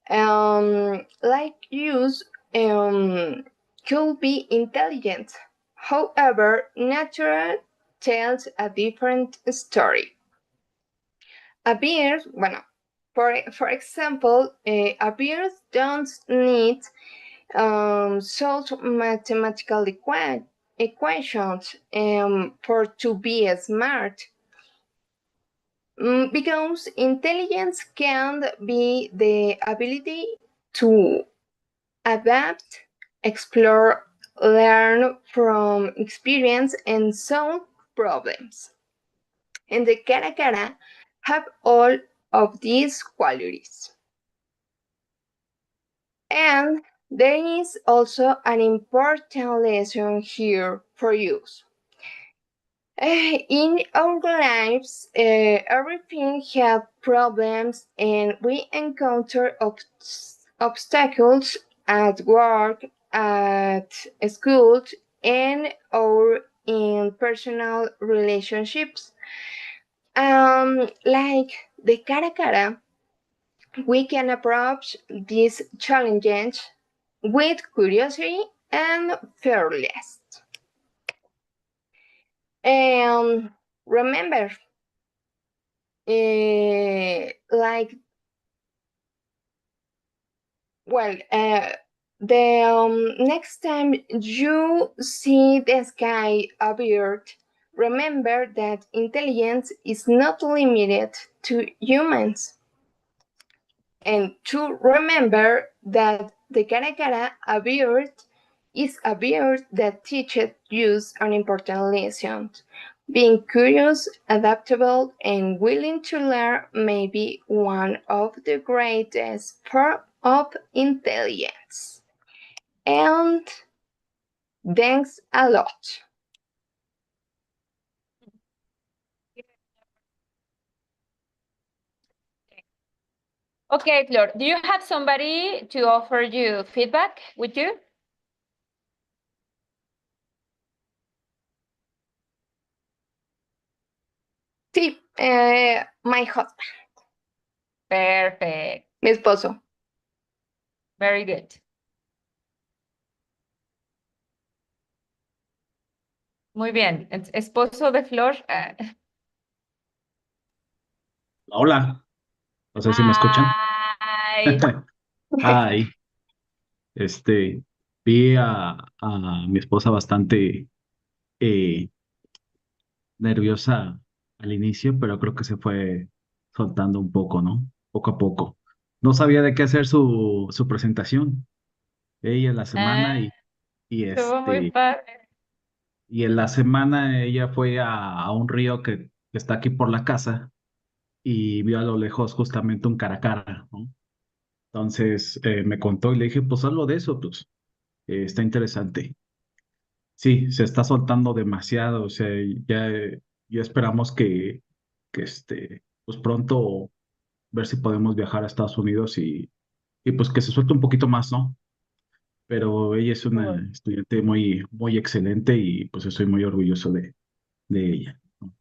Speaker 11: like us could be intelligent. However, nature tells a different story. A bird, bueno, for example, a bird don't need solve mathematical equations for to be smart. Because intelligence can be the ability to adapt, explore, learn from experience, and solve problems. And the caracara have all of these qualities. And there is also an important lesson here for you. In our lives, everything has problems, and we encounter obstacles at work, at school, and or in personal relationships. Like the caracara, we can approach these challenges with curiosity and fearless. Remember, like, well, the next time you see the sky a bird, remember that intelligence is not limited to humans. And to remember that the caracara, a bird, is a bird that teaches you an important lesson. Being curious, adaptable, and willing to learn may be one of the greatest forms of intelligence. And thanks a lot.
Speaker 4: Okay, Flor, do you have somebody to offer you feedback with you?
Speaker 11: Sí, my husband,
Speaker 4: Perfect.
Speaker 11: mi esposo.
Speaker 4: Very good. Muy bien. Esposo de Flor.
Speaker 12: Hola, no sé si me escuchan.
Speaker 4: Ay.
Speaker 12: Ay, vi a mi esposa bastante eh, nerviosa al inicio, pero creo que se fue soltando un poco, ¿no? Poco a poco. No sabía de qué hacer su presentación. Ella en la semana y
Speaker 4: Estuvo muy padre.
Speaker 12: y en la semana ella fue a un río que está aquí por la casa y vio a lo lejos justamente un caracara, ¿no? Entonces me contó y le dije, pues algo de eso, pues está interesante. Sí, se está soltando demasiado, o sea, ya esperamos que pues pronto ver si podemos viajar a Estados Unidos y pues que se suelte un poquito más, ¿no? Pero ella es una estudiante muy excelente y pues estoy muy orgulloso de ella, ¿no?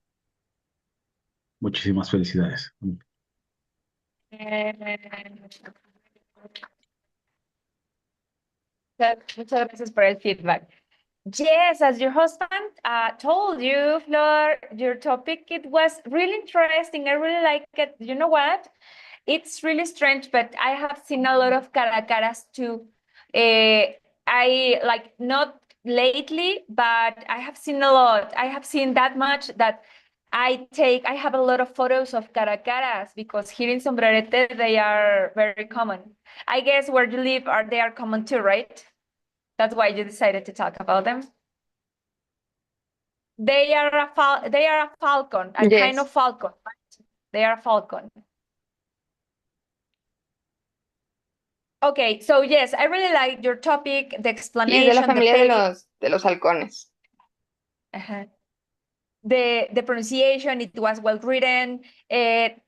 Speaker 12: Muchísimas felicidades.
Speaker 4: Eh, Muchas gracias por el feedback. Yes, as your husband told you, Flor, your topic, it was really interesting. I really like it. You know what? It's really strange, but I have seen a lot of caracaras too. I like not lately, but I have seen a lot. I have seen that much that I have a lot of photos of caracaras because here in Sombrerete, they are very common. I guess where you live, they are common too, right? That's why you decided to talk about them. They are a falcon, a kind of falcon, right? They are a falcon. Okay, so yes, I really like your topic, the
Speaker 11: Y es de
Speaker 4: explanation,
Speaker 11: la
Speaker 4: the
Speaker 11: familia
Speaker 4: page,
Speaker 11: de los halcones.
Speaker 4: the pronunciation, it was well written. One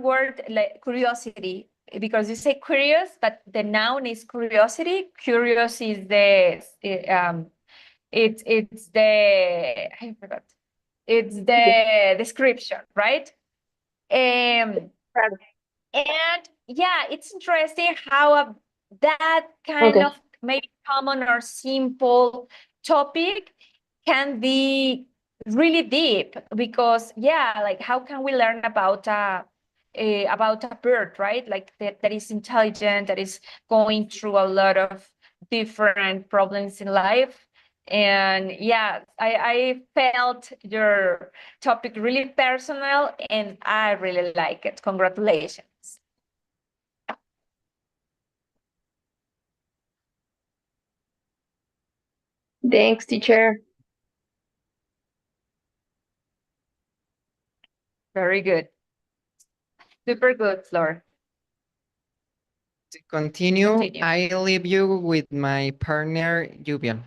Speaker 4: word, like curiosity, because you say curious, but the noun is curiosity. Curious is it's the I forgot. It's the description, right? And yeah, it's interesting how that kind of maybe common or simple topic can be really deep because yeah, like how can we learn about a bird, right? Like that is intelligent, that is going through a lot of different problems in life. And yeah, I felt your topic really personal and I really like it. Congratulations.
Speaker 11: Thanks, teacher.
Speaker 4: Very good. Super good, Flor.
Speaker 2: To continue, I leave you with my partner, Jubian.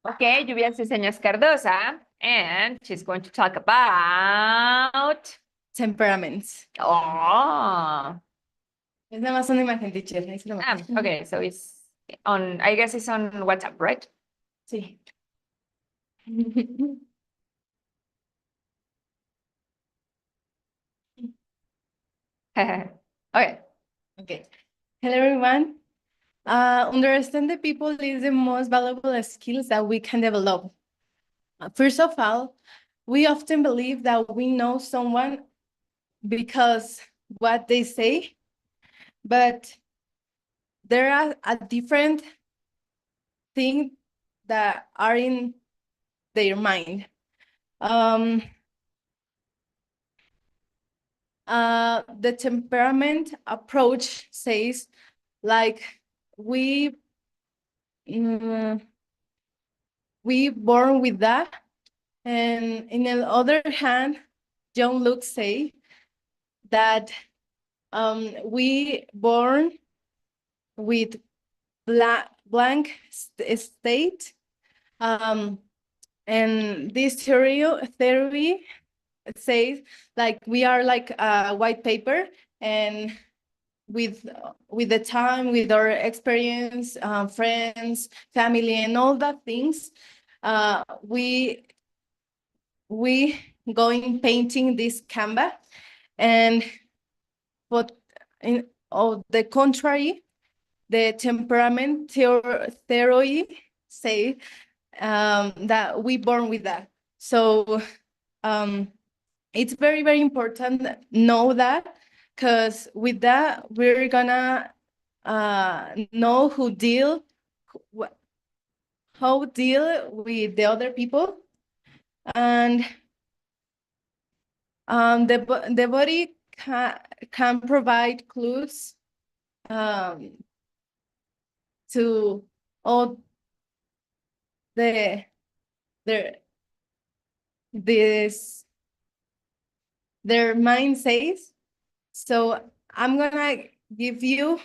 Speaker 4: Okay, Lluvia Ceseñas Cardosa, and she's going to talk about
Speaker 7: temperaments.
Speaker 4: Oh.
Speaker 7: Es nada más una imagen, teacher.
Speaker 4: Okay, so it's on, I guess it's on WhatsApp, right?
Speaker 7: Sí.
Speaker 4: Okay.
Speaker 7: Okay. Hello, everyone. Understand the people is the most valuable skills that we can develop. First of all, we often believe that we know someone because what they say, but there are a different thing that are in their mind. The temperament approach says like we born with that, and in the other hand, John Luke say that we born with blank state, and this theory says like we are like a white paper, and with the time, with our experience, friends, family, and all that things, we going painting this canvas, and but in the contrary, the temperament theory say that we born with that. So it's very, very important to know that, because with that, we're gonna know how deal with the other people. And the body can provide clues to all their mind says. So I'm gonna give you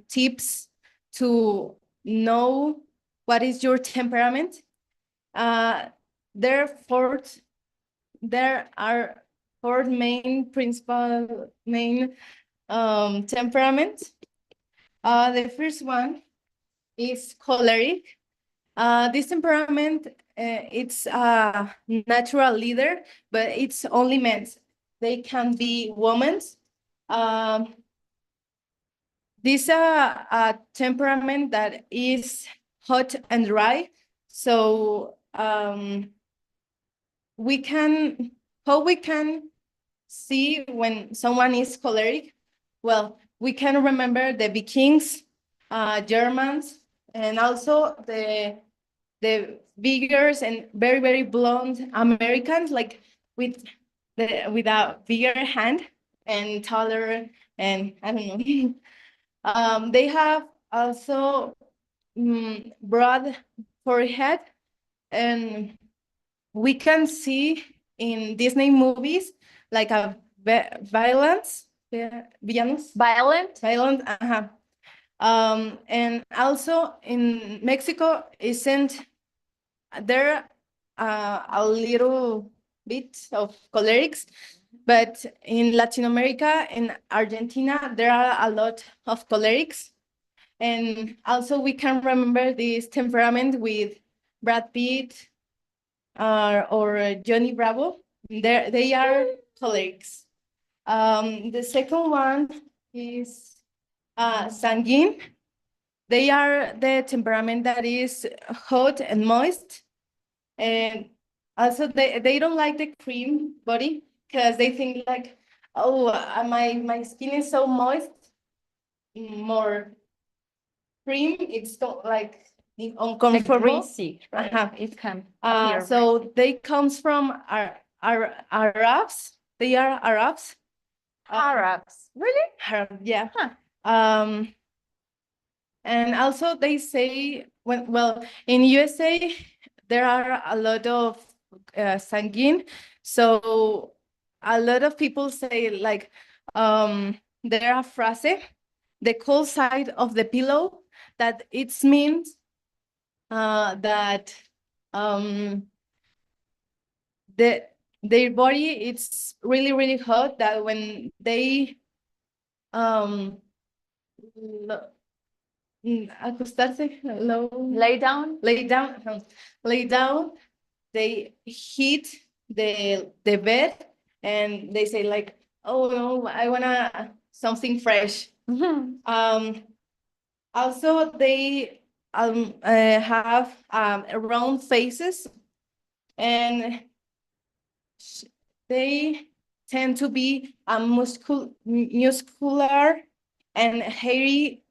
Speaker 7: tips to know what is your temperament. There are four main temperaments. The first one is choleric. This temperament, it's a natural leader, but it's only men. They can be women, Um, this a temperament that is hot and dry. So we can see when someone is choleric. Well, we can remember the Vikings, Germans, and also the bigger and very, very blonde Americans, like with a bigger hand and taller, and I don't know. They have also broad forehead, and we can see in Disney movies like a violence, villanos,
Speaker 4: Violent.
Speaker 7: violent, and also in Mexico isn't there a little bit of cholerics, but in Latin America, in Argentina, there are a lot of cholerics. And also we can remember this temperament with Brad Pitt or Johnny Bravo. They are cholerics. The second one is sanguine. They are the temperament that is hot and moist. And also they don't like the cream body because they think like, oh, my skin is so moist, more cream, it's like uncomfortable.
Speaker 4: Greasy, right? It can appear
Speaker 7: So they comes from Arabs. They are Arabs.
Speaker 4: Arabs. Really?
Speaker 7: Arab, yeah.
Speaker 4: Huh.
Speaker 7: And also they say well, in USA there are a lot of sanguine, so a lot of people say like there are phrase, the cold side of the pillow, that it means that their body it's really, really hot, that when they acostarse,
Speaker 4: Lay down.
Speaker 7: lay down, they hit the bed and they say like, oh no, I wanna something fresh. Also they have round faces, and they tend to be muscular and hairy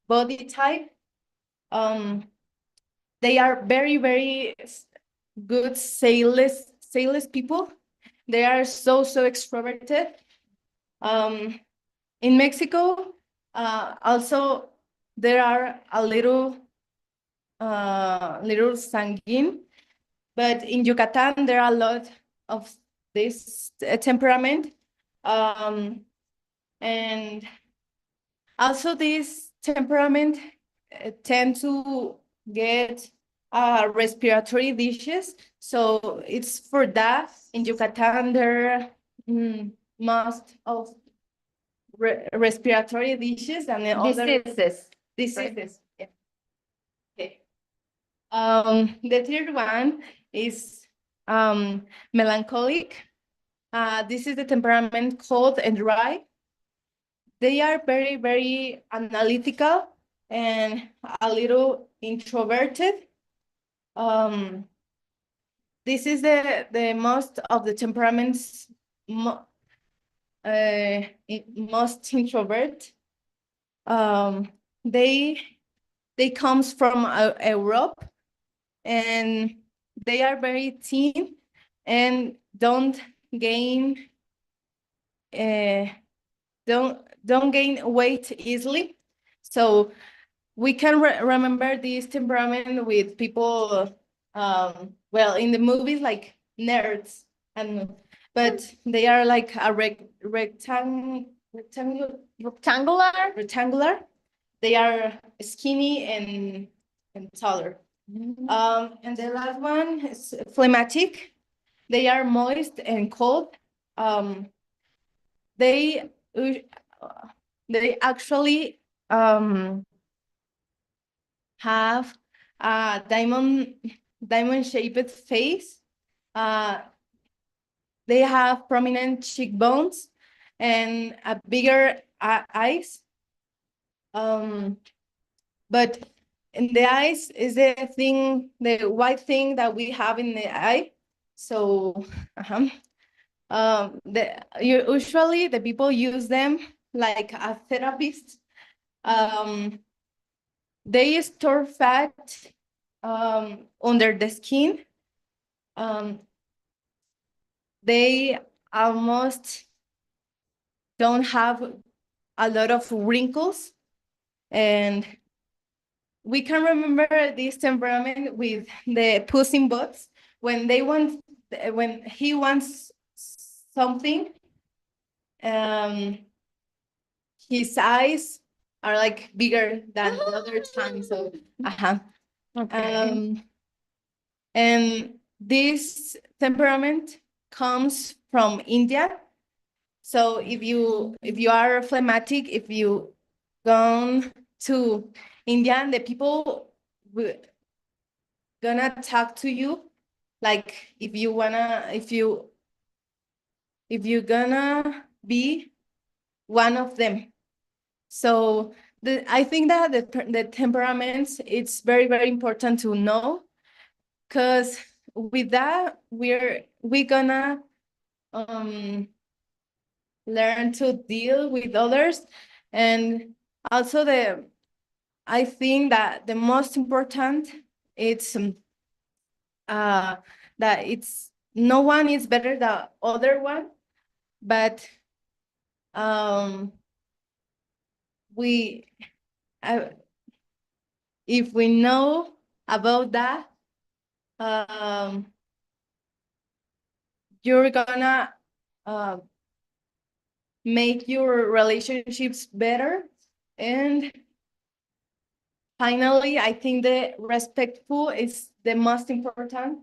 Speaker 7: body type. They are very, very good sales people. They are so extroverted. In Mexico, also there are a little sanguine, but in Yucatan there are a lot of this temperament, and also this temperament tend to get respiratory dishes. So it's for that in Yucatan there are most of respiratory dishes and the other diseases. Yeah. Okay. The third one is melancholic. This is the temperament cold and dry. They are very, very analytical and a little introverted. This is the most of the temperaments most introvert. They comes from Europe, and they are very thin and don't gain weight easily. So we can remember this temperament with people, well, in the movies like nerds, but they are like a rectangular. They are skinny and taller. And the last one is phlegmatic. They are moist and cold. They actually have a diamond shaped face. They have prominent cheekbones, and a bigger eyes. But in the eyes is the white thing that we have in the eye. So, usually the people use them like a therapist. They store fat under the skin. They almost don't have a lot of wrinkles, and we can remember this temperament with the Puss in Boots when he wants something. His eyes are like bigger than the other time. So,
Speaker 4: Okay.
Speaker 7: and this temperament comes from India. So if you are phlegmatic, if you gone to India, the people will gonna talk to you like if you're gonna be one of them. So I think that the temperaments, it's very, very important to know, because with that we're gonna learn to deal with others. And also I think that the most important, it's that it's no one is better than other one, but if we know about that, you're gonna make your relationships better. And finally, I think the respectful is the most important.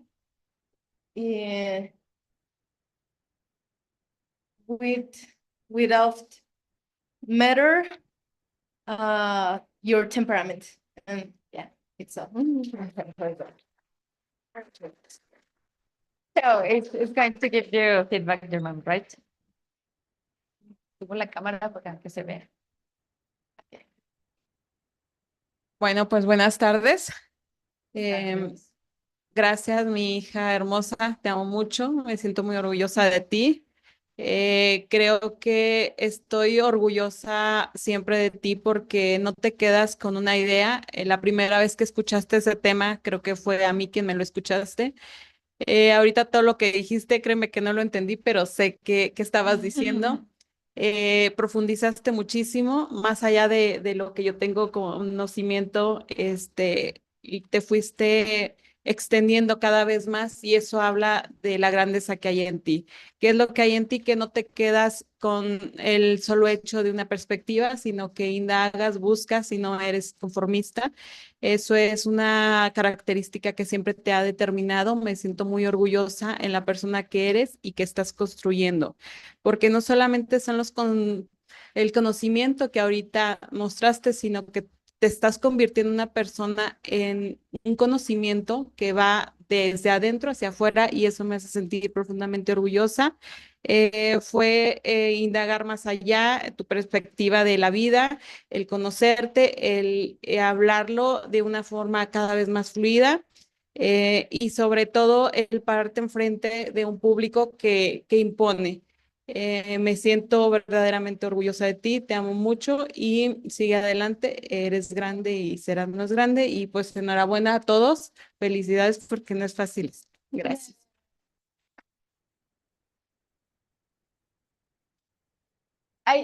Speaker 7: Without matter your temperament. And yeah, it's all.
Speaker 4: So it's going to give you feedback, German, right? Subo la cámara para que se vea.
Speaker 7: Bueno, pues buenas tardes. Gracias, mi hija hermosa, te amo mucho, me siento muy orgullosa de ti. Creo que estoy orgullosa siempre de ti porque no te quedas con una idea. La primera vez que escuchaste ese tema, creo que fue a mí quien me lo escuchaste. Ahorita todo lo que dijiste, créeme que no lo entendí, pero sé qué estabas diciendo. Profundizaste muchísimo, más allá de lo que yo tengo como conocimiento, y te fuiste extendiendo cada vez más, y eso habla de la grandeza que hay en ti. ¿Qué es lo que hay en ti? Que no te quedas con el solo hecho de una perspectiva, sino que indagas, buscas y no eres conformista. Eso es una característica que siempre te ha determinado. Me siento muy orgullosa en la persona que eres y que estás construyendo, porque no solamente son el conocimiento que ahorita mostraste, sino que te estás convirtiendo en una persona en un conocimiento que va desde adentro hacia afuera, y eso me hace sentir profundamente orgullosa. Fue indagar más allá tu perspectiva de la vida, el conocerte, el hablarlo de una forma cada vez más fluida, y sobre todo el pararte enfrente de un público que impone. Me siento verdaderamente orgullosa de ti, te amo mucho y sigue adelante, eres grande y serás más grande, y pues enhorabuena a todos, felicidades porque no es fácil. Gracias.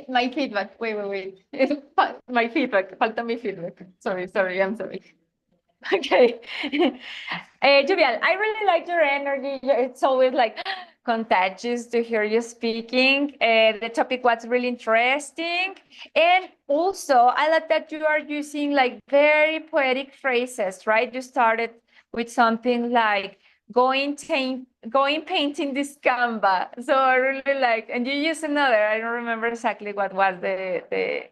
Speaker 4: My feedback. Wait. My feedback. Falta mi feedback. Sorry. I'm sorry. Okay. Juvial, I really like your energy. It's always like contagious to hear you speaking. The topic was really interesting. And also, I like that you are using like very poetic phrases, right? You started with something like going painting this Canva. So I really like, and you use another, I don't remember exactly what was the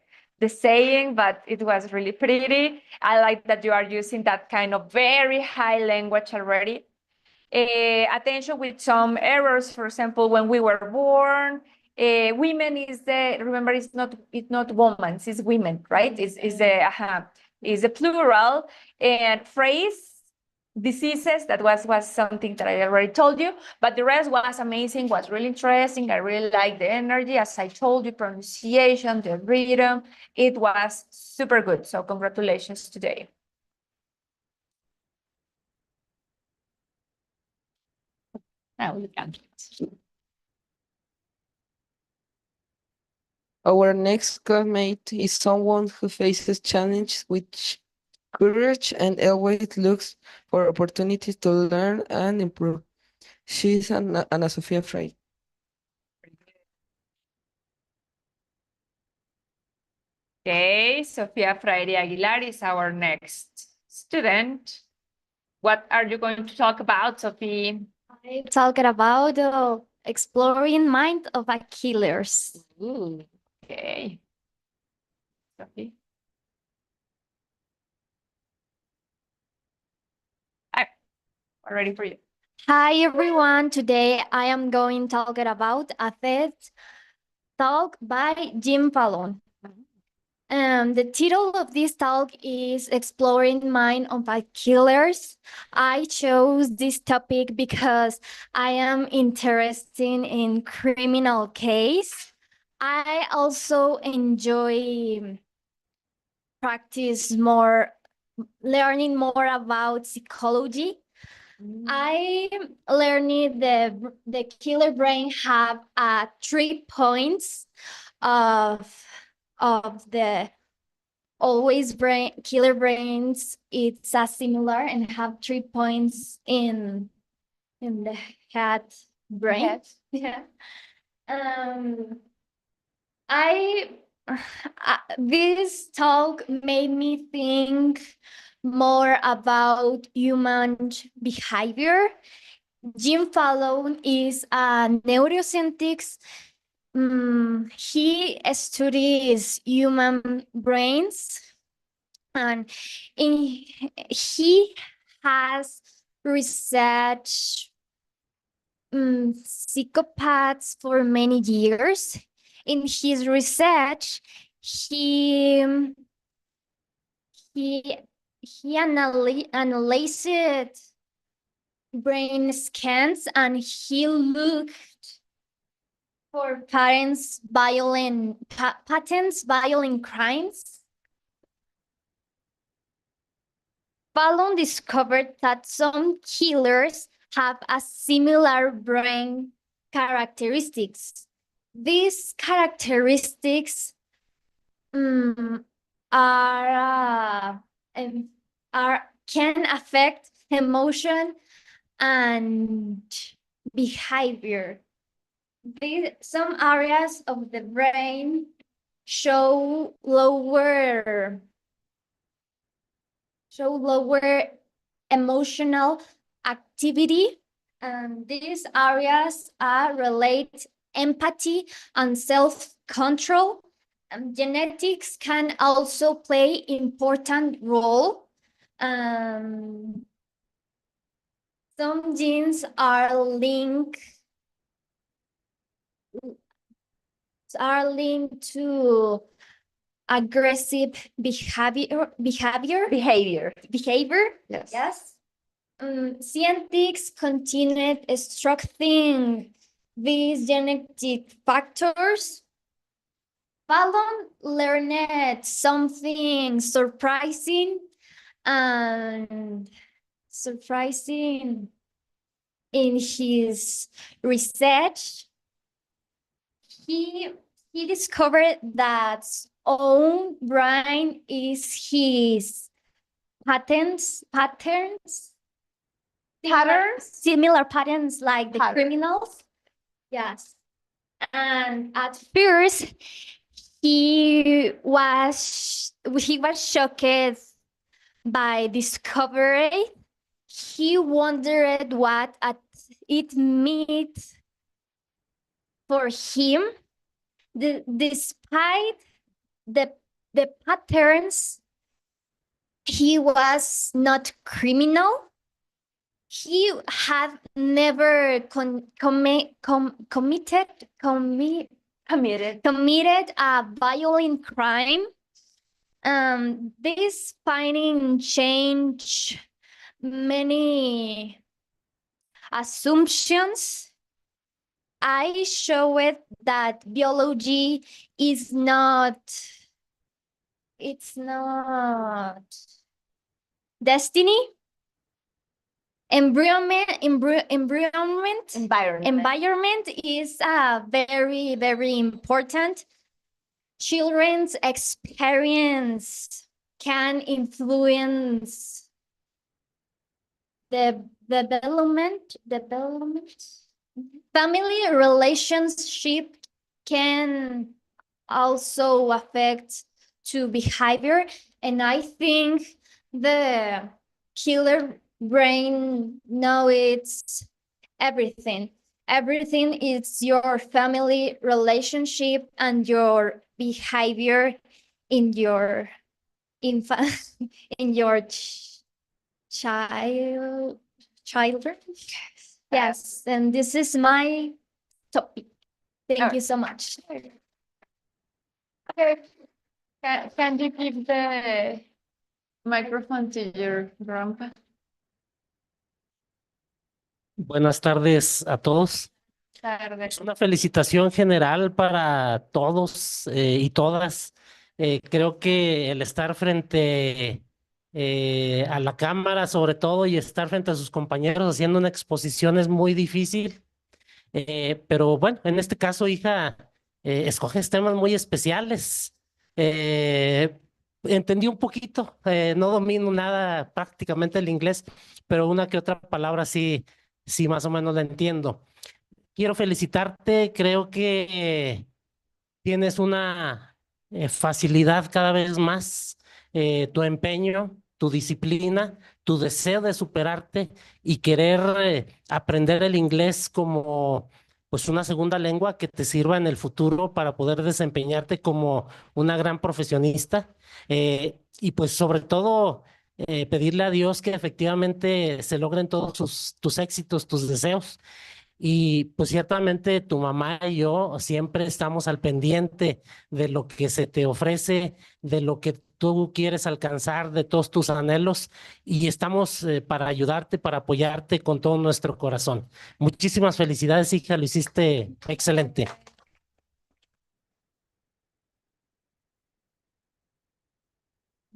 Speaker 4: saying, but it was really pretty. I like that you are using that kind of very high language already. Attention with some errors, for example, when we were born, Women is the, remember, it's not women, it's women, right? Is the plural. And phrase, diseases, that was something that I already told you, but the rest was amazing, was really interesting. I really liked the energy, as I told you, pronunciation, the rhythm, it was super good. So congratulations today. Now we can.
Speaker 6: Our next classmate is someone who faces challenges with courage and always looks for opportunities to learn and improve. She's Ana Sofía Freire.
Speaker 4: Okay, Sofía Freire Aguilar is our next student. What are you going to talk about, Sophie?
Speaker 13: I'm talking about the exploring mind of a killers.
Speaker 4: Okay. Sophie. Hi, we're ready for you.
Speaker 13: Hi everyone, today I am going to talk about a TED talk by Jim Fallon. The title of this talk is Exploring Mind of a Killers. I chose this topic because I am interested in criminal case. I also enjoy learning more about psychology. I learned the killer brain have 3 points of the killer brains. It's similar and have 3 points in the head brain. Yeah. This talk made me think more about human behavior. Jim Fallon is a neuroscientist. He studies human brains, and he has researched psychopaths for many years. In his research, he analyzed brain scans, and he looked for patterns violent crimes. Fallon discovered that some killers have a similar brain characteristics. These characteristics can affect emotion and behavior. Some areas of the brain show lower emotional activity, and these areas relate empathy and self-control. Genetics can also play important role. Some genes are linked to aggressive behavior. Yes. Scientists continued extracting these genetic factors. Fallon learned something surprising in his research. He discovered that own brain is his similar patterns like the criminals. Yes. And at first he was shocked by discovery. He wondered what it meant for him. Despite the patterns, he was not criminal. He had never committed committed a violent crime. This finding changed many assumptions. I showed that biology is not, it's not destiny. Environment is very, very important. Children's experience can influence the development. Family relationship can also affect to behavior, and I think the killer brain knows it's everything. Everything is your family relationship and your behavior in your infant, in your children. Yes, and this is my topic. Thank you so much.
Speaker 4: Okay. Can you give the microphone to your grandpa?
Speaker 14: Buenas tardes a todos.
Speaker 4: Tardes.
Speaker 14: Una felicitación general para todos y todas. Creo que el estar frente a la cámara, sobre todo, y estar frente a sus compañeros haciendo una exposición es muy difícil. Pero bueno, en este caso, hija, escoges temas muy especiales. Entendí un poquito, no domino nada prácticamente el inglés, pero una que otra palabra sí, sí más o menos la entiendo. Quiero felicitarte, creo que tienes una facilidad cada vez más, tu empeño, tu disciplina, tu deseo de superarte y querer aprender el inglés como pues una segunda lengua que te sirva en el futuro para poder desempeñarte como una gran profesionista y pues sobre todo pedirle a Dios que efectivamente se logren todos tus éxitos, tus deseos. Y pues ciertamente tu mamá y yo siempre estamos al pendiente de lo que se te ofrece, de lo que tú quieres alcanzar, de todos tus anhelos y estamos para ayudarte, para apoyarte con todo nuestro corazón. Muchísimas felicidades, hija, lo hiciste excelente.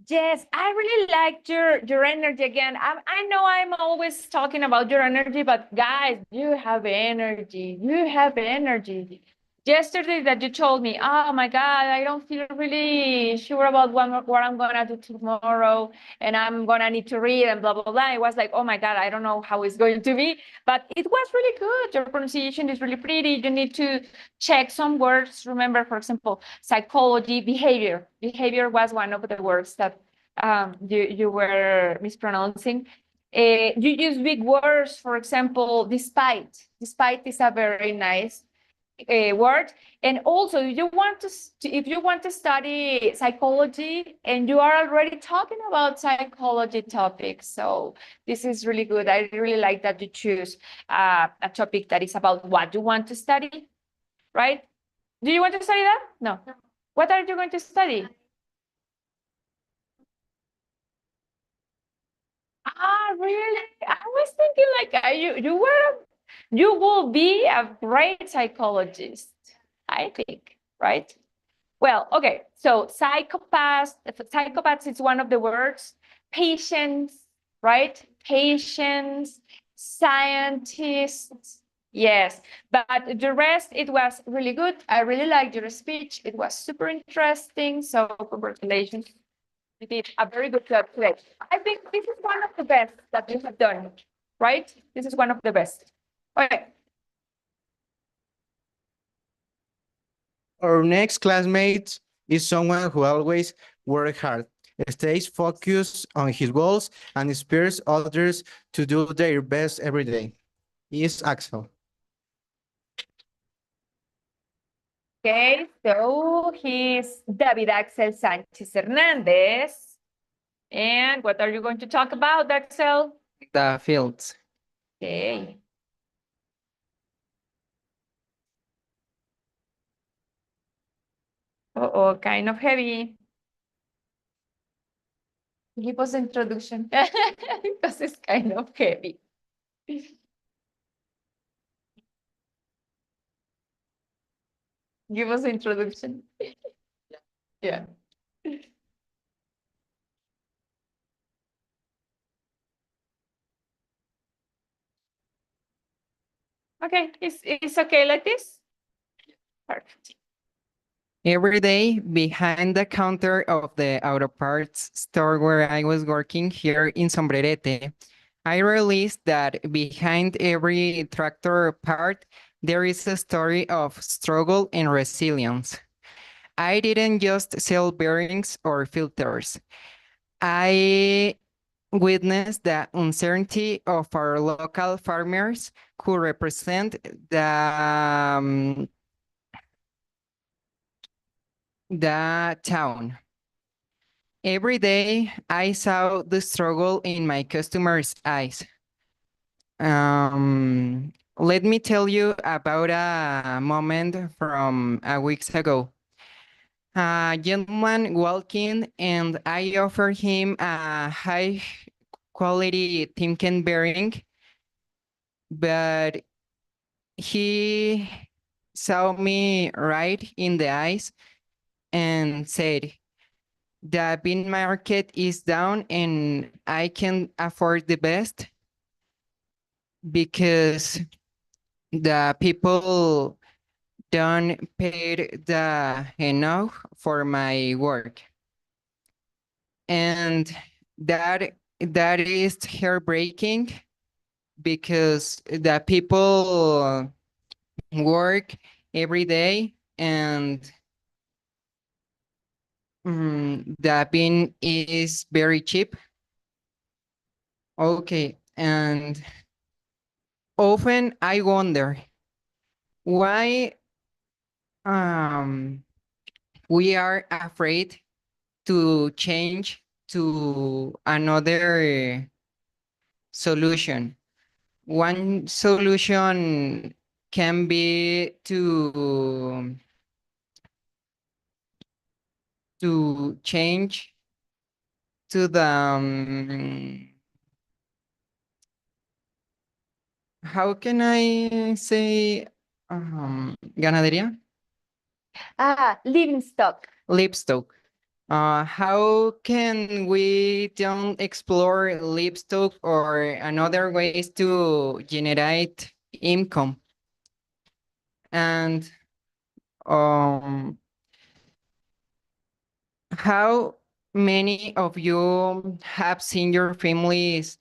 Speaker 4: Yes, I really liked your energy again. I know I'm always talking about your energy, but guys, you have energy. You have energy. Yesterday that you told me, oh my God, I don't feel really sure about what I'm gonna do tomorrow, and I'm gonna need to read and blah blah blah. It was like, oh my God, I don't know how it's going to be, but it was really good. Your pronunciation is really pretty. You need to check some words. Remember, for example, psychology, behavior. Behavior was one of the words that you were mispronouncing. You use big words, for example, despite. Despite is a very nice word. And also, if you want to study psychology and you are already talking about psychology topics, so this is really good. I really like that you choose a topic that is about what you want to study, right? Do you want to study that? No. What are you going to study? Ah, really? I was thinking like you will be a great psychologist, I think, right? Well, okay, so psychopaths is one of the words. Patience, right? Patience, scientists, yes. But the rest, it was really good. I really liked your speech. It was super interesting, so congratulations. You did a very good job today. I think this is one of the best that you have done, right? This is one of the best. Okay.
Speaker 1: Our next classmate is someone who always works hard, stays focused on his goals, and inspires others to do their best every day. He is Axel.
Speaker 4: Okay, so he's David Axel Sanchez Hernandez. And what are you going to talk about, Axel?
Speaker 2: The fields.
Speaker 4: Okay. Oh, kind of heavy. Give us introduction because it's kind of heavy. Give us introduction. Yeah. Okay, it's okay like this? Perfect.
Speaker 2: Every day behind the counter of the auto parts store where I was working here in Sombrerete, I realized that behind every tractor part, there is a story of struggle and resilience. I didn't just sell bearings or filters. I witnessed the uncertainty of our local farmers who represent the town. Every day, I saw the struggle in my customers' eyes. Let me tell you about a moment from a weeks ago. A gentleman walked in and I offered him a high quality Timken bearing, but he saw me right in the eyes and said, the bean market is down and I can afford the best because the people don't pay the enough for my work. And that is heartbreaking because the people work every day and the bean is very cheap. Okay, and often I wonder why we are afraid to change to another solution. One solution can be to change to the how can I say ganadería?
Speaker 4: Livestock.
Speaker 2: Livestock. How can we don't explore livestock or another ways to generate income? And how many of you have seen your families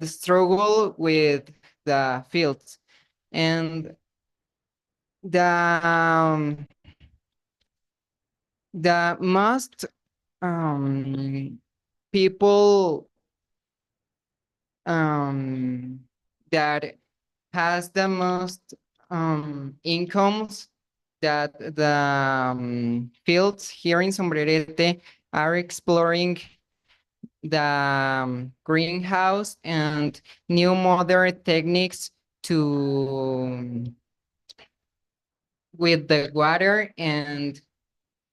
Speaker 2: struggle with the fields and the most people that has the most incomes that the fields here in Sombrerete are exploring the greenhouse and new modern techniques to with the water, and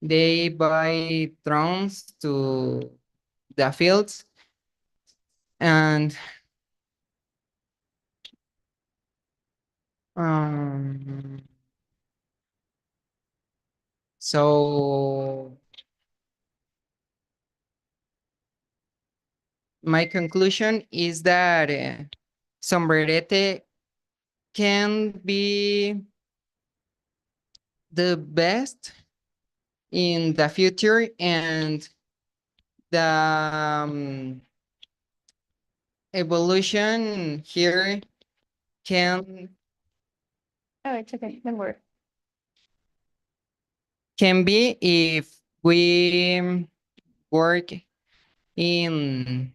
Speaker 2: they buy drones to the fields and so my conclusion is that Sombrerete can be the best in the future, and the evolution here can
Speaker 4: Oh, it's okay. Don't worry.
Speaker 2: can be if we work in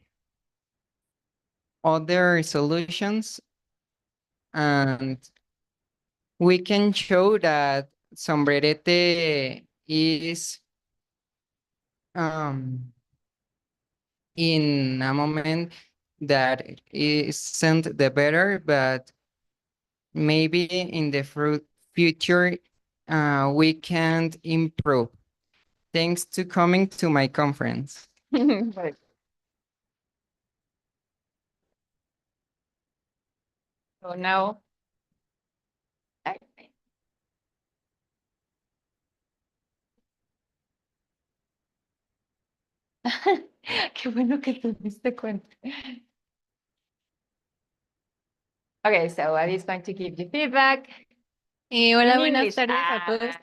Speaker 2: other solutions, and we can show that Sombrerete is um in a moment that isn't the better, but maybe in the future we can improve. Thanks to coming to my conference.
Speaker 4: Right. So now, I- qué bueno que te diste cuenta. Okay, so Abby is going to give you feedback.
Speaker 15: Hola,
Speaker 4: In
Speaker 15: buenas
Speaker 4: English.
Speaker 15: tardes a todos.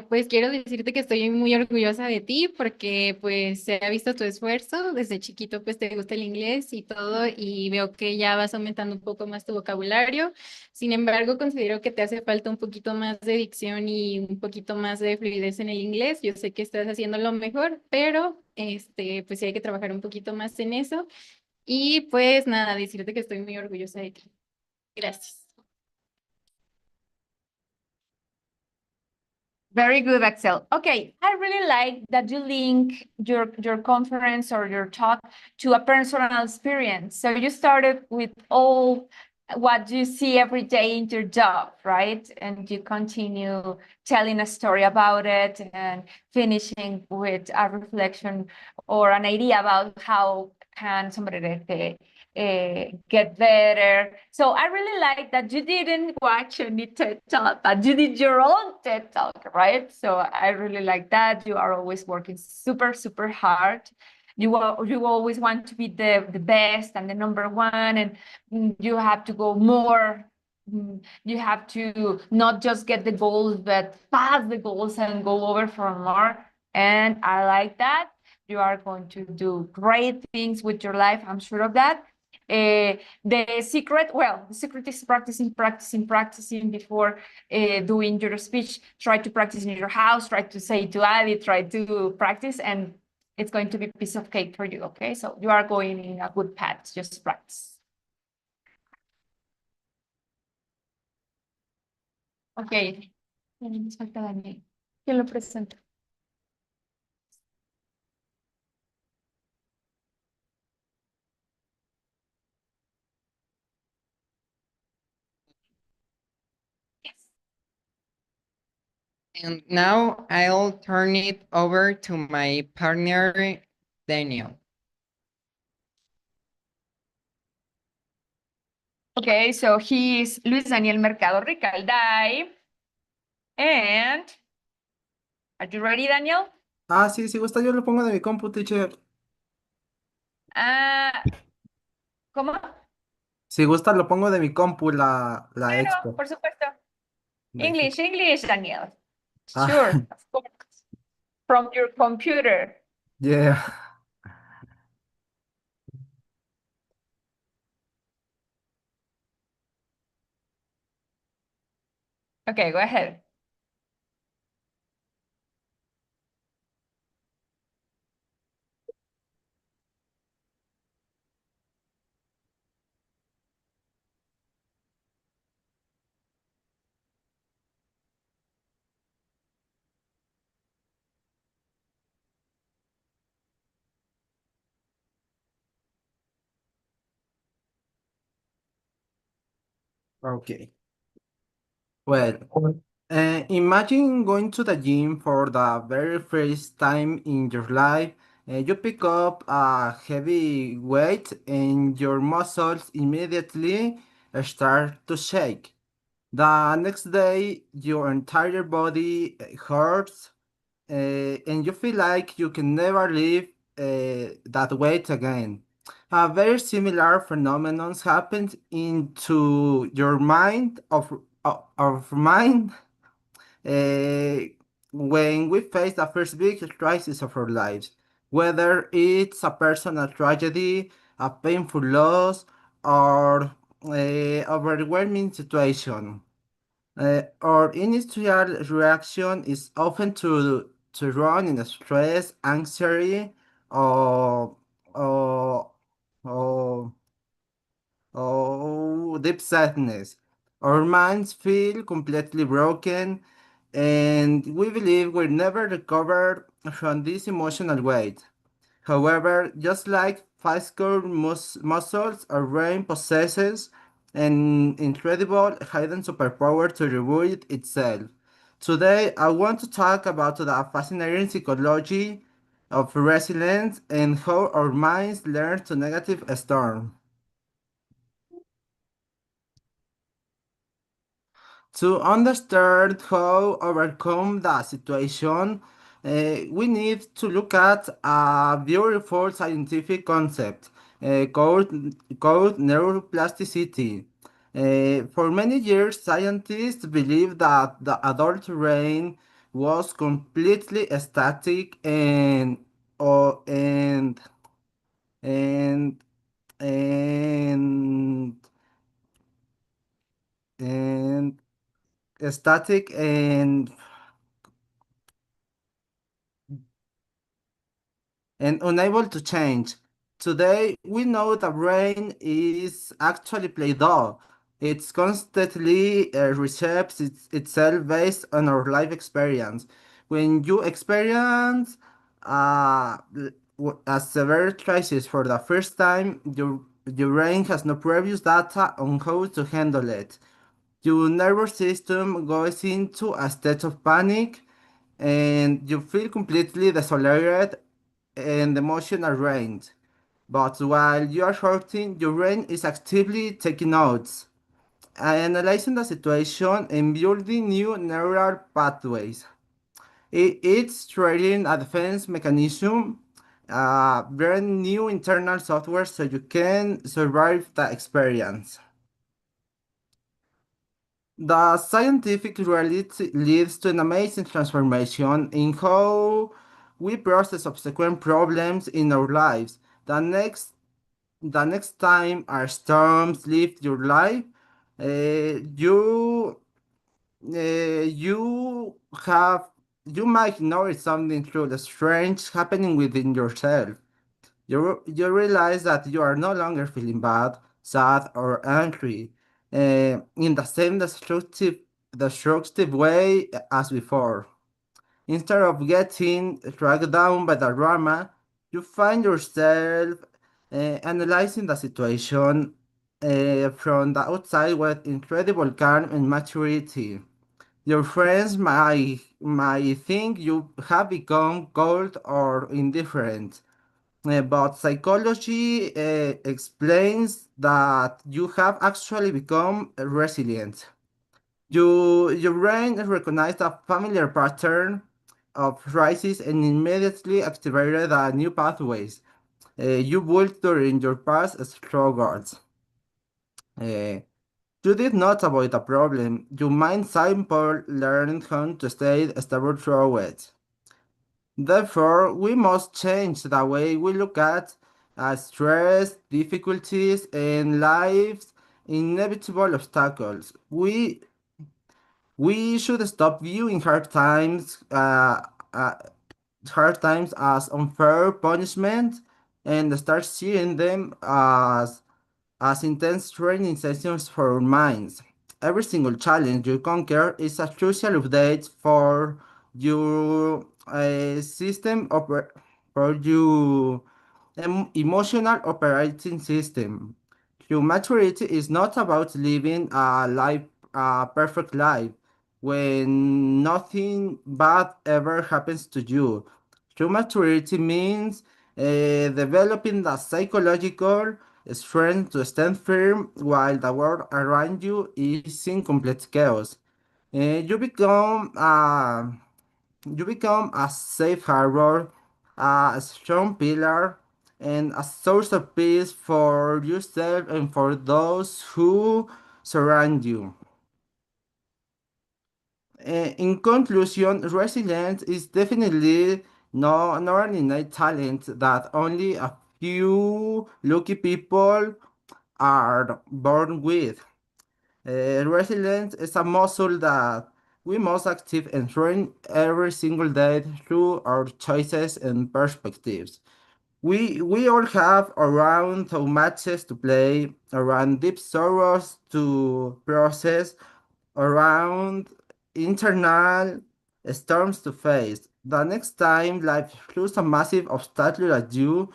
Speaker 15: Pues quiero decirte que estoy muy orgullosa de ti porque pues se ha visto tu esfuerzo. Desde chiquito pues te gusta el inglés y todo y veo que ya vas aumentando un poco más tu vocabulario. Sin embargo, considero que te hace falta un poquito más de dicción y un poquito más de fluidez en el inglés. Yo sé que estás haciendo lo mejor, pero pues sí hay que trabajar un poquito más en eso. Y pues nada, decirte que estoy muy orgullosa de ti. Gracias.
Speaker 4: Very good, Axel. Okay, I really like that you link your conference or your talk to a personal experience. So you started with all what you see every day in your job, right? And you continue telling a story about it and finishing with a reflection or an idea about how can somebody get better. So I really like that you didn't watch any TED Talk, but you did your own TED Talk, right? So I really like that. You are always working super, super hard. You always want to be the best and the number one, and you have to go more. You have to not just get the goals, but pass the goals and go over for more. And I like that. You are going to do great things with your life. I'm sure of that. The secret, well, the secret is practicing, practicing, practicing before doing your speech. Try to practice in your house, try to say to Ali, try to practice, and it's going to be a piece of cake for you, okay? So you are going in a good path, just practice. Okay. Nos falta Daniel. ¿Quién lo presenta?
Speaker 2: And now I'll turn it over to my partner, Daniel.
Speaker 4: Okay, so he is Luis Daniel Mercado Ricalday. And are you ready, Daniel?
Speaker 1: Ah, sí, si gusta yo lo pongo de mi compu, teacher.
Speaker 4: ¿Cómo?
Speaker 1: Si gusta lo pongo de mi compu, la
Speaker 4: Claro,
Speaker 1: expo.
Speaker 4: por supuesto.
Speaker 1: Deje-
Speaker 4: English, Daniel.
Speaker 1: Ah,
Speaker 4: Sure, of course. From your computer.
Speaker 1: yeah.
Speaker 4: Okay, go ahead.
Speaker 1: Okay. Well, imagine going to the gym for the very first time in your life. You pick up a heavy weight and your muscles immediately start to shake. The next day, your entire body hurts, and you feel like you can never lift that weight again. A very similar phenomenon happens into your mind of mind uh, when we face the first big crisis of our lives, whether it's a personal tragedy, a painful loss, or overwhelming situation. Our initial reaction is often to run in stress, anxiety, or or or, or deep sadness. Our minds feel completely broken, and we believe we'll never recover from this emotional weight. However, just like physical muscles, our brain possesses an incredible hidden superpower to rebuild itself. Today, I want to talk about the fascinating psychology of resilience and how our minds learn to negative storm. To understand how overcome the situation, we need to look at a beautiful scientific concept called neuroplasticity. For many years, scientists believed that the adult brain was completely static or, and, and, and static and unable to change. Today, we know the brain is actually Play-Doh. It's constantly reshapes itself based on our life experience. When you experience a severe crisis for the first time, your brain has no previous data on how to handle it. Your nervous system goes into a state of panic and you feel completely desolated and emotional drained. But while you are hurting, your brain is actively taking notes, analyzing the situation and building new neural pathways. It's creating a defense mechanism, brand new internal software so you can survive the experience. The scientific reality leads to an amazing transformation in how we process subsequent problems in our lives. The next time our storms leave your life, you you have you might notice something truly strange happening within yourself. You realize that you are no longer feeling bad, sad, or angry in the same destructive way as before. Instead of getting dragged down by the drama, you find yourself analyzing the situation from the outside with incredible calm and maturity. Your friends might think you have become cold or indifferent, but psychology explains that you have actually become resilient. Your brain recognized a familiar pattern of crisis and immediately activated the new pathways you built during your past struggles. Uh, you did not avoid the problem. Your mind simple learned how to stay stable through it. Therefore, we must change the way we look at stress, difficulties, and life's inevitable obstacles. We should stop viewing uh, hard times as unfair punishment and start seeing them as intense training sessions for our minds. Every single challenge you conquer is a crucial update for your for your emotional operating system. True maturity is not about living a perfect life when nothing bad ever happens to you. True maturity means developing the psychological strength to stand firm while the world around you is in complete chaos. You become a safe harbor, a strong pillar, and a source of peace for yourself and for those who surround you. In conclusion, resilience is definitely not an innate talent that only a few lucky people are born with. Resilience is a muscle that we must active and train every single day through our choices and perspectives. We all have around how matches to play, around deep sorrows to process, around internal storms to face. The next time life throws a massive obstacle at you,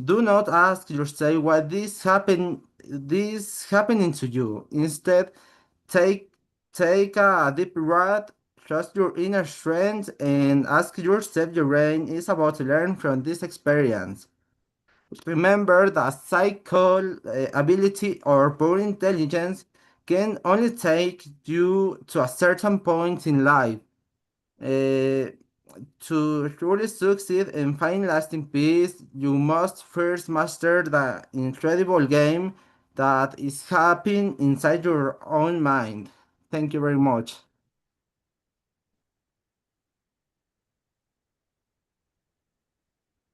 Speaker 1: do not ask yourself why this happening to you. Instead, take take a deep breath, trust your inner strength, and ask yourself your brain is about to learn from this experience. Remember that psycho ability or pure intelligence can only take you to a certain point in life. Uh, to truly succeed and find lasting peace, you must first master the incredible game that is happening inside your own mind. Thank you very much.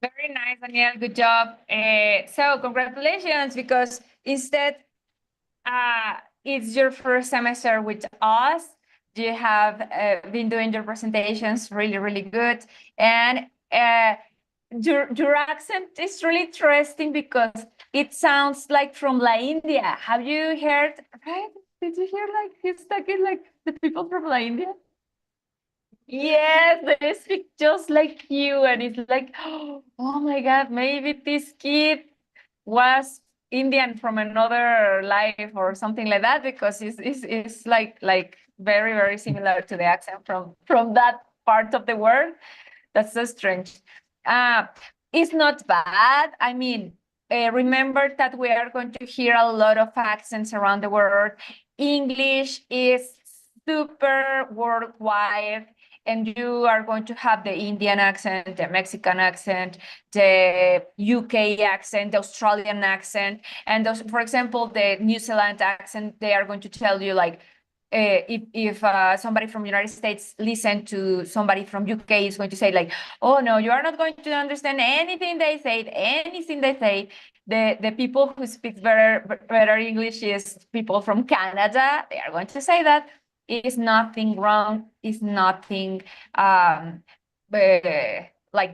Speaker 4: Very nice, Daniel. Good job. So congratulations, because instead, it's your first semester with us. You have been doing your presentations really, really good. And your accent is really interesting because it sounds like from La India. Have you heard, right? Did you hear like he's talking like the people from La India? Yes, they speak just like you, and it's like, oh my God, maybe this kid was Indian from another life or something like that, because it's like very, very similar to the accent from that part of the world. That's so strange. It's not bad. I mean, remember that we are going to hear a lot of accents around the world. English is super worldwide, and you are going to have the Indian accent, the Mexican accent, the UK accent, the Australian accent, and those, for example, the New Zealand accent, they are going to tell you like, if somebody from United States listen to somebody from UK, is going to say like, oh no, you are not going to understand anything they say, anything they say. The people who speak better English is people from Canada. They are going to say that. Is nothing wrong, is nothing like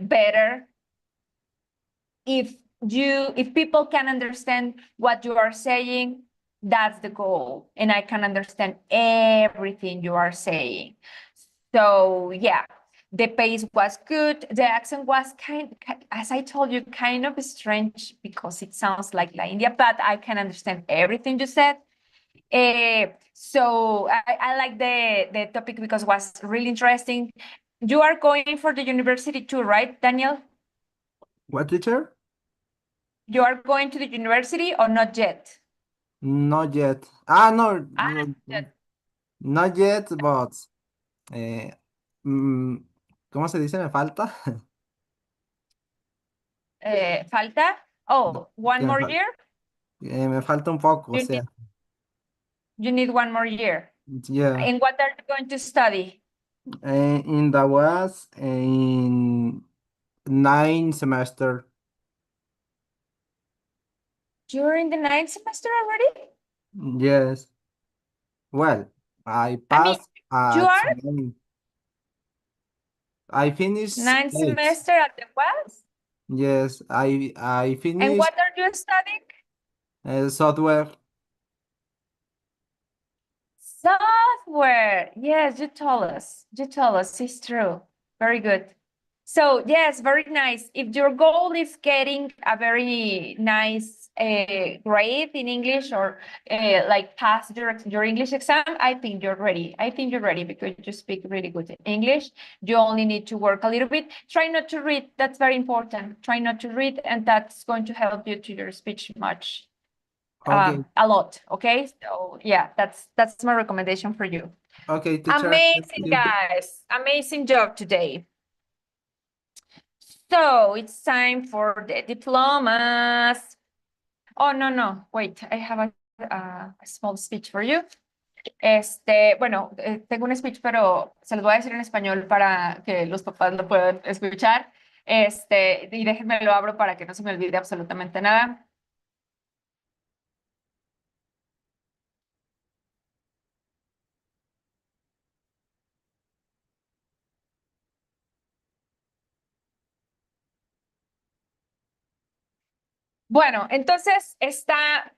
Speaker 4: better. If people can understand what you are saying, that's the goal, and I can understand everything you are saying. So yeah, the pace was good. The accent was as I told you, kind of strange because it sounds like La India, but I can understand everything you said. So I like the topic because it was really interesting. You are going for the university too, right, Daniel?
Speaker 1: What, teacher?
Speaker 4: You are going to the university or not yet?
Speaker 1: Not yet. No, not yet, but ¿cómo se dice? Me falta.
Speaker 4: ¿Falta? Oh, one
Speaker 1: Que me
Speaker 4: more
Speaker 1: fal-
Speaker 4: year?
Speaker 1: me falta un poco, o
Speaker 4: You
Speaker 1: sea,
Speaker 4: You need one more year.
Speaker 1: yeah.
Speaker 4: And what are you going to study?
Speaker 1: In the was in 9 semester.
Speaker 4: You're in the 9th semester already?
Speaker 1: Yes. Well, I
Speaker 4: I mean,
Speaker 1: passed
Speaker 4: you
Speaker 1: at
Speaker 4: are
Speaker 1: 9. I finished
Speaker 4: 9th
Speaker 1: 8.
Speaker 4: semester at the West?
Speaker 1: Yes, I
Speaker 4: And
Speaker 1: finished
Speaker 4: what are you studying?
Speaker 1: software.
Speaker 4: Software. Yes, you told us. You told us. It's true. Very good. So yes, very nice. If your goal is getting a very nice grade in English, or like pass your English exam, I think you're ready. I think you're ready because you speak really good English. You only need to work a little bit. Try not to read. That's very important. Try not to read, and that's going to help you to your speech much
Speaker 1: Okay,
Speaker 4: a lot. Okay, so yeah, that's my recommendation for you.
Speaker 1: okay, teacher.
Speaker 4: Amazing, guys. Amazing job today. So it's time for the diplomas. Oh, no, wait, I have a small speech for you. Bueno, tengo un speech, pero se los voy a decir en español para que los papás lo puedan escuchar. Y déjenme lo abro para que no se me olvide absolutamente nada. Bueno, entonces está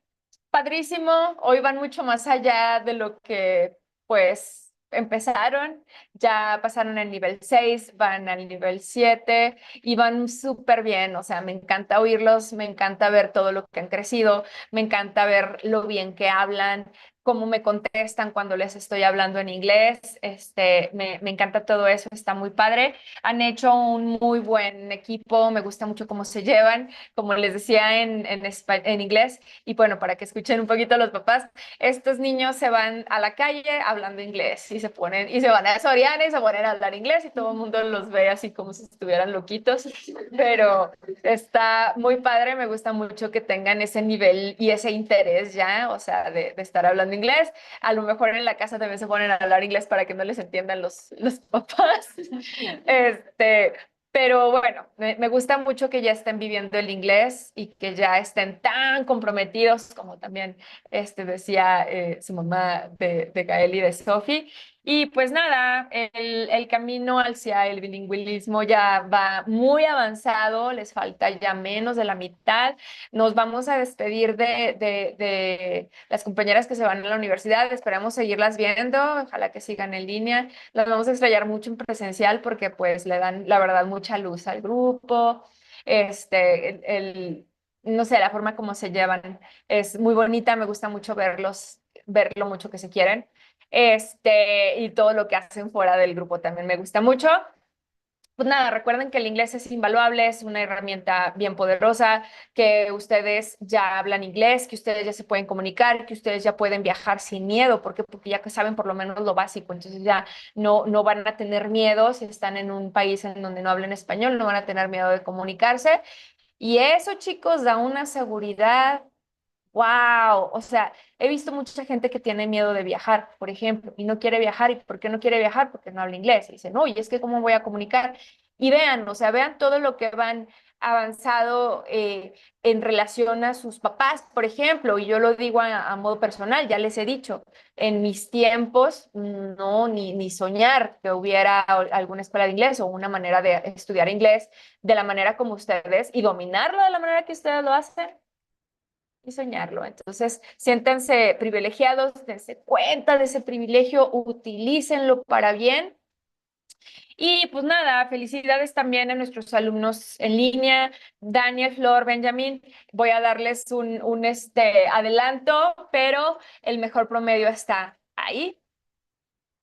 Speaker 4: padrísimo. Hoy van mucho más allá de lo que, pues, empezaron, ya pasaron el nivel 6, van al nivel 7 y van súper bien. O sea, me encanta oírlos, me encanta ver todo lo que han crecido, me encanta ver lo bien que hablan, cómo me contestan cuando les estoy hablando en inglés. Me encanta todo eso, está muy padre. Han hecho un muy buen equipo, me gusta mucho cómo se llevan, como les decía en inglés. Y bueno, para que escuchen un poquito a los papás, estos niños se van a la calle hablando inglés y se van a Soriana y se ponen a hablar inglés y todo el mundo los ve así como si estuvieran loquitos, pero está muy padre, me gusta mucho que tengan ese nivel y ese interés ya, o sea, de estar hablando inglés. A lo mejor en la casa también se ponen a hablar inglés para que no les entiendan los papás. Pero bueno, me gusta mucho que ya estén viviendo el inglés y que ya estén tan comprometidos como también decía su mamá de Gael y de Sophie. Y pues nada, el camino hacia el bilingüismo ya va muy avanzado, les falta ya menos de la mitad. Nos vamos a despedir de las compañeras que se van a la universidad, esperamos seguirlas viendo, ojalá que sigan en línea. Las vamos a extrañar mucho en presencial porque pues le dan, la verdad, mucha luz al grupo. No sé, la forma como se llevan es muy bonita, me gusta mucho ver lo mucho que se quieren. Y todo lo que hacen fuera del grupo también me gusta mucho. Pues nada, recuerden que el inglés es invaluable, es una herramienta bien poderosa, que ustedes ya hablan inglés, que ustedes ya se pueden comunicar, que ustedes ya pueden viajar sin miedo, porque ya que saben por lo menos lo básico, entonces ya no van a tener miedo si están en un país en donde no hablen español, no van a tener miedo de comunicarse. Y eso, chicos, da una seguridad. Wow, o sea, he visto mucha gente que tiene miedo de viajar, por ejemplo, y no quiere viajar. ¿Y por qué no quiere viajar? Porque no habla inglés. Y dicen, oye, es que ¿cómo voy a comunicar? Y vean, o sea, vean todo lo que van avanzado en relación a sus papás, por ejemplo, y yo lo digo a modo personal, ya les he dicho, en mis tiempos, no, ni soñar que hubiera alguna escuela de inglés o una manera de estudiar inglés de la manera como ustedes y dominarlo de la manera que ustedes lo hacen y soñarlo. Entonces, siéntanse privilegiados, dense cuenta de ese privilegio, utilícenlo para bien. Y pues nada, felicidades también a nuestros alumnos en línea, Daniel, Flor, Benjamín. Voy a darles un adelanto, pero el mejor promedio está ahí.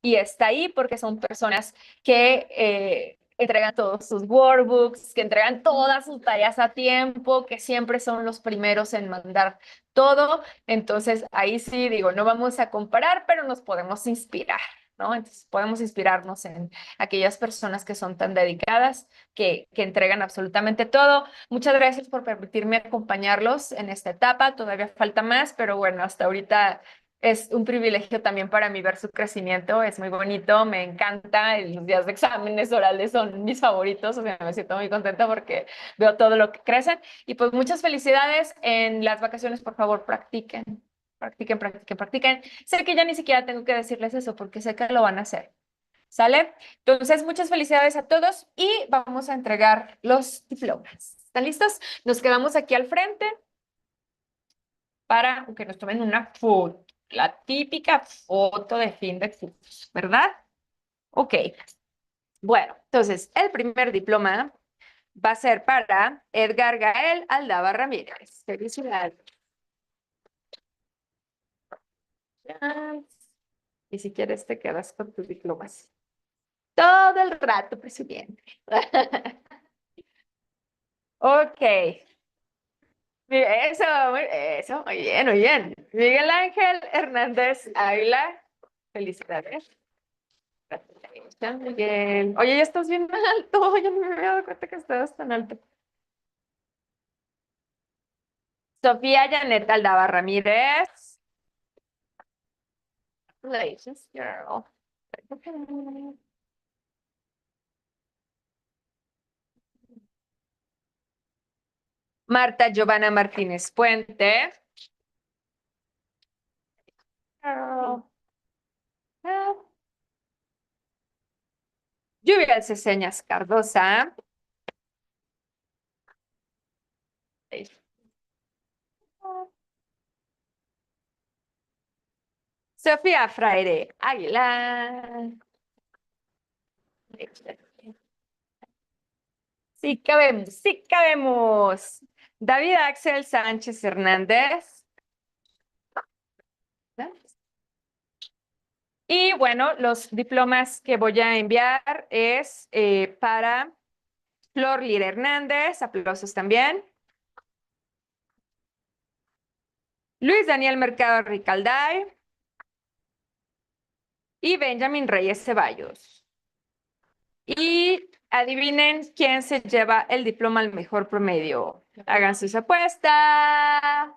Speaker 4: Y está ahí porque son personas que entregan todos sus workbooks, que entregan todas sus tareas a tiempo, que siempre son los primeros en mandar todo. Entonces, ahí sí digo, no vamos a comparar, pero nos podemos inspirar, ¿no? Entonces, podemos inspirarnos en aquellas personas que son tan dedicadas, que entregan absolutamente todo. Muchas gracias por permitirme acompañarlos en esta etapa. Todavía falta más, pero bueno, hasta ahorita es un privilegio también para mí ver su crecimiento, es muy bonito, me encanta, los días de exámenes orales son mis favoritos, o sea, me siento muy contenta porque veo todo lo que crecen. Y pues muchas felicidades en las vacaciones, por favor, practiquen, practiquen, practiquen, practiquen. Sé que ya ni siquiera tengo que decirles eso porque sé que lo van a hacer, ¿sale? Entonces, muchas felicidades a todos y vamos a entregar los diplomas. ¿Están listos? Nos quedamos aquí al frente para que nos tomen una foto. La típica foto de fin de curso, ¿verdad? Ok. Bueno, entonces el primer diploma va a ser para Edgar Gael Aldaba Ramírez. Felicidades. Y si quieres te quedas con tus diplomas. Todo el rato presumiendo. Ok. Eso, muy bien, muy bien. Miguel Ángel Hernández Ávila. Felicidades. Miguel. Oye, ya estás bien alto. Ya no me había dado cuenta que estabas tan alto. Sofía Janet Aldaba Ramírez. Congratulations, girl. Marta Giovanna Martínez Puente. Girl. Lluvia Ceseñas Cardosa. Sofía Fraire Aguilar. Sí cabemos, sí cabemos. David Axel Sánchez Hernández. Y bueno, los diplomas que voy a enviar es para Flor Lira Hernández, aplausos también. Luis Daniel Mercado Ricalday y Benjamín Reyes Ceballos. Y adivinen quién se lleva el diploma al mejor promedio. Hagan sus apuestas.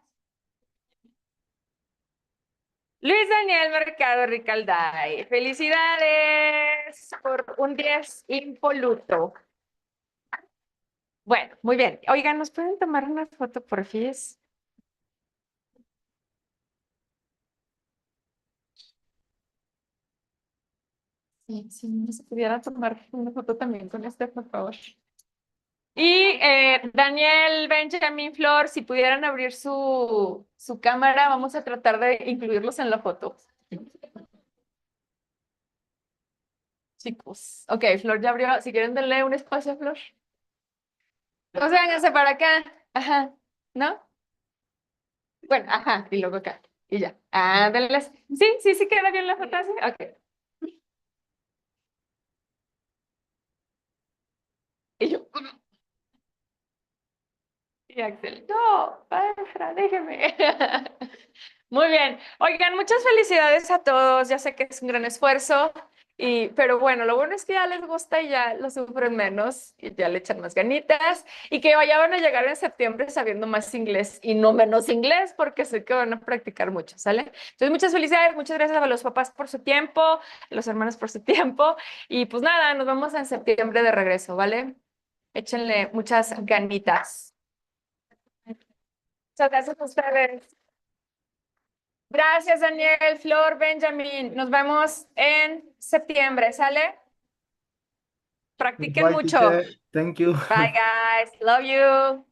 Speaker 4: Luis Daniel Mercado Ricalday. Felicidades por un 10 impoluto. Bueno, muy bien. Oigan, ¿nos pueden tomar una foto, porfis? Sí, si no se pudiera tomar una foto también con este, por favor. Y Daniel, Benjamin, Flor, si pudieran abrir su cámara, vamos a tratar de incluirlos en la foto. Chicos. Ok, Flor ya abrió. Si quieren, denle un espacio a Flor. O sea, vénganse para acá. Ajá. ¿No? Bueno, ajá. Y luego acá. Y ya. Ah, denles. Sí, queda bien la foto así. Ok. Y yo. Y Axel, no, maestra, déjeme. Muy bien. Oigan, muchas felicidades a todos. Ya sé que es un gran esfuerzo, pero bueno, lo bueno es que ya les gusta y ya lo sufren menos y ya le echan más ganitas y que ya van a llegar en septiembre sabiendo más inglés y no menos inglés porque sé que van a practicar mucho, ¿sale? Entonces, muchas felicidades, muchas gracias a los papás por su tiempo, a los hermanos por su tiempo y pues nada, nos vemos en septiembre de regreso, ¿vale? Échenle muchas ganitas. Muchas gracias a ustedes. Gracias, Daniel, Flor, Benjamin. Nos vemos en septiembre, ¿sale? Practiquen
Speaker 16: Bye,
Speaker 4: mucho.
Speaker 16: teacher. Thank you.
Speaker 4: Bye, guys. Love you.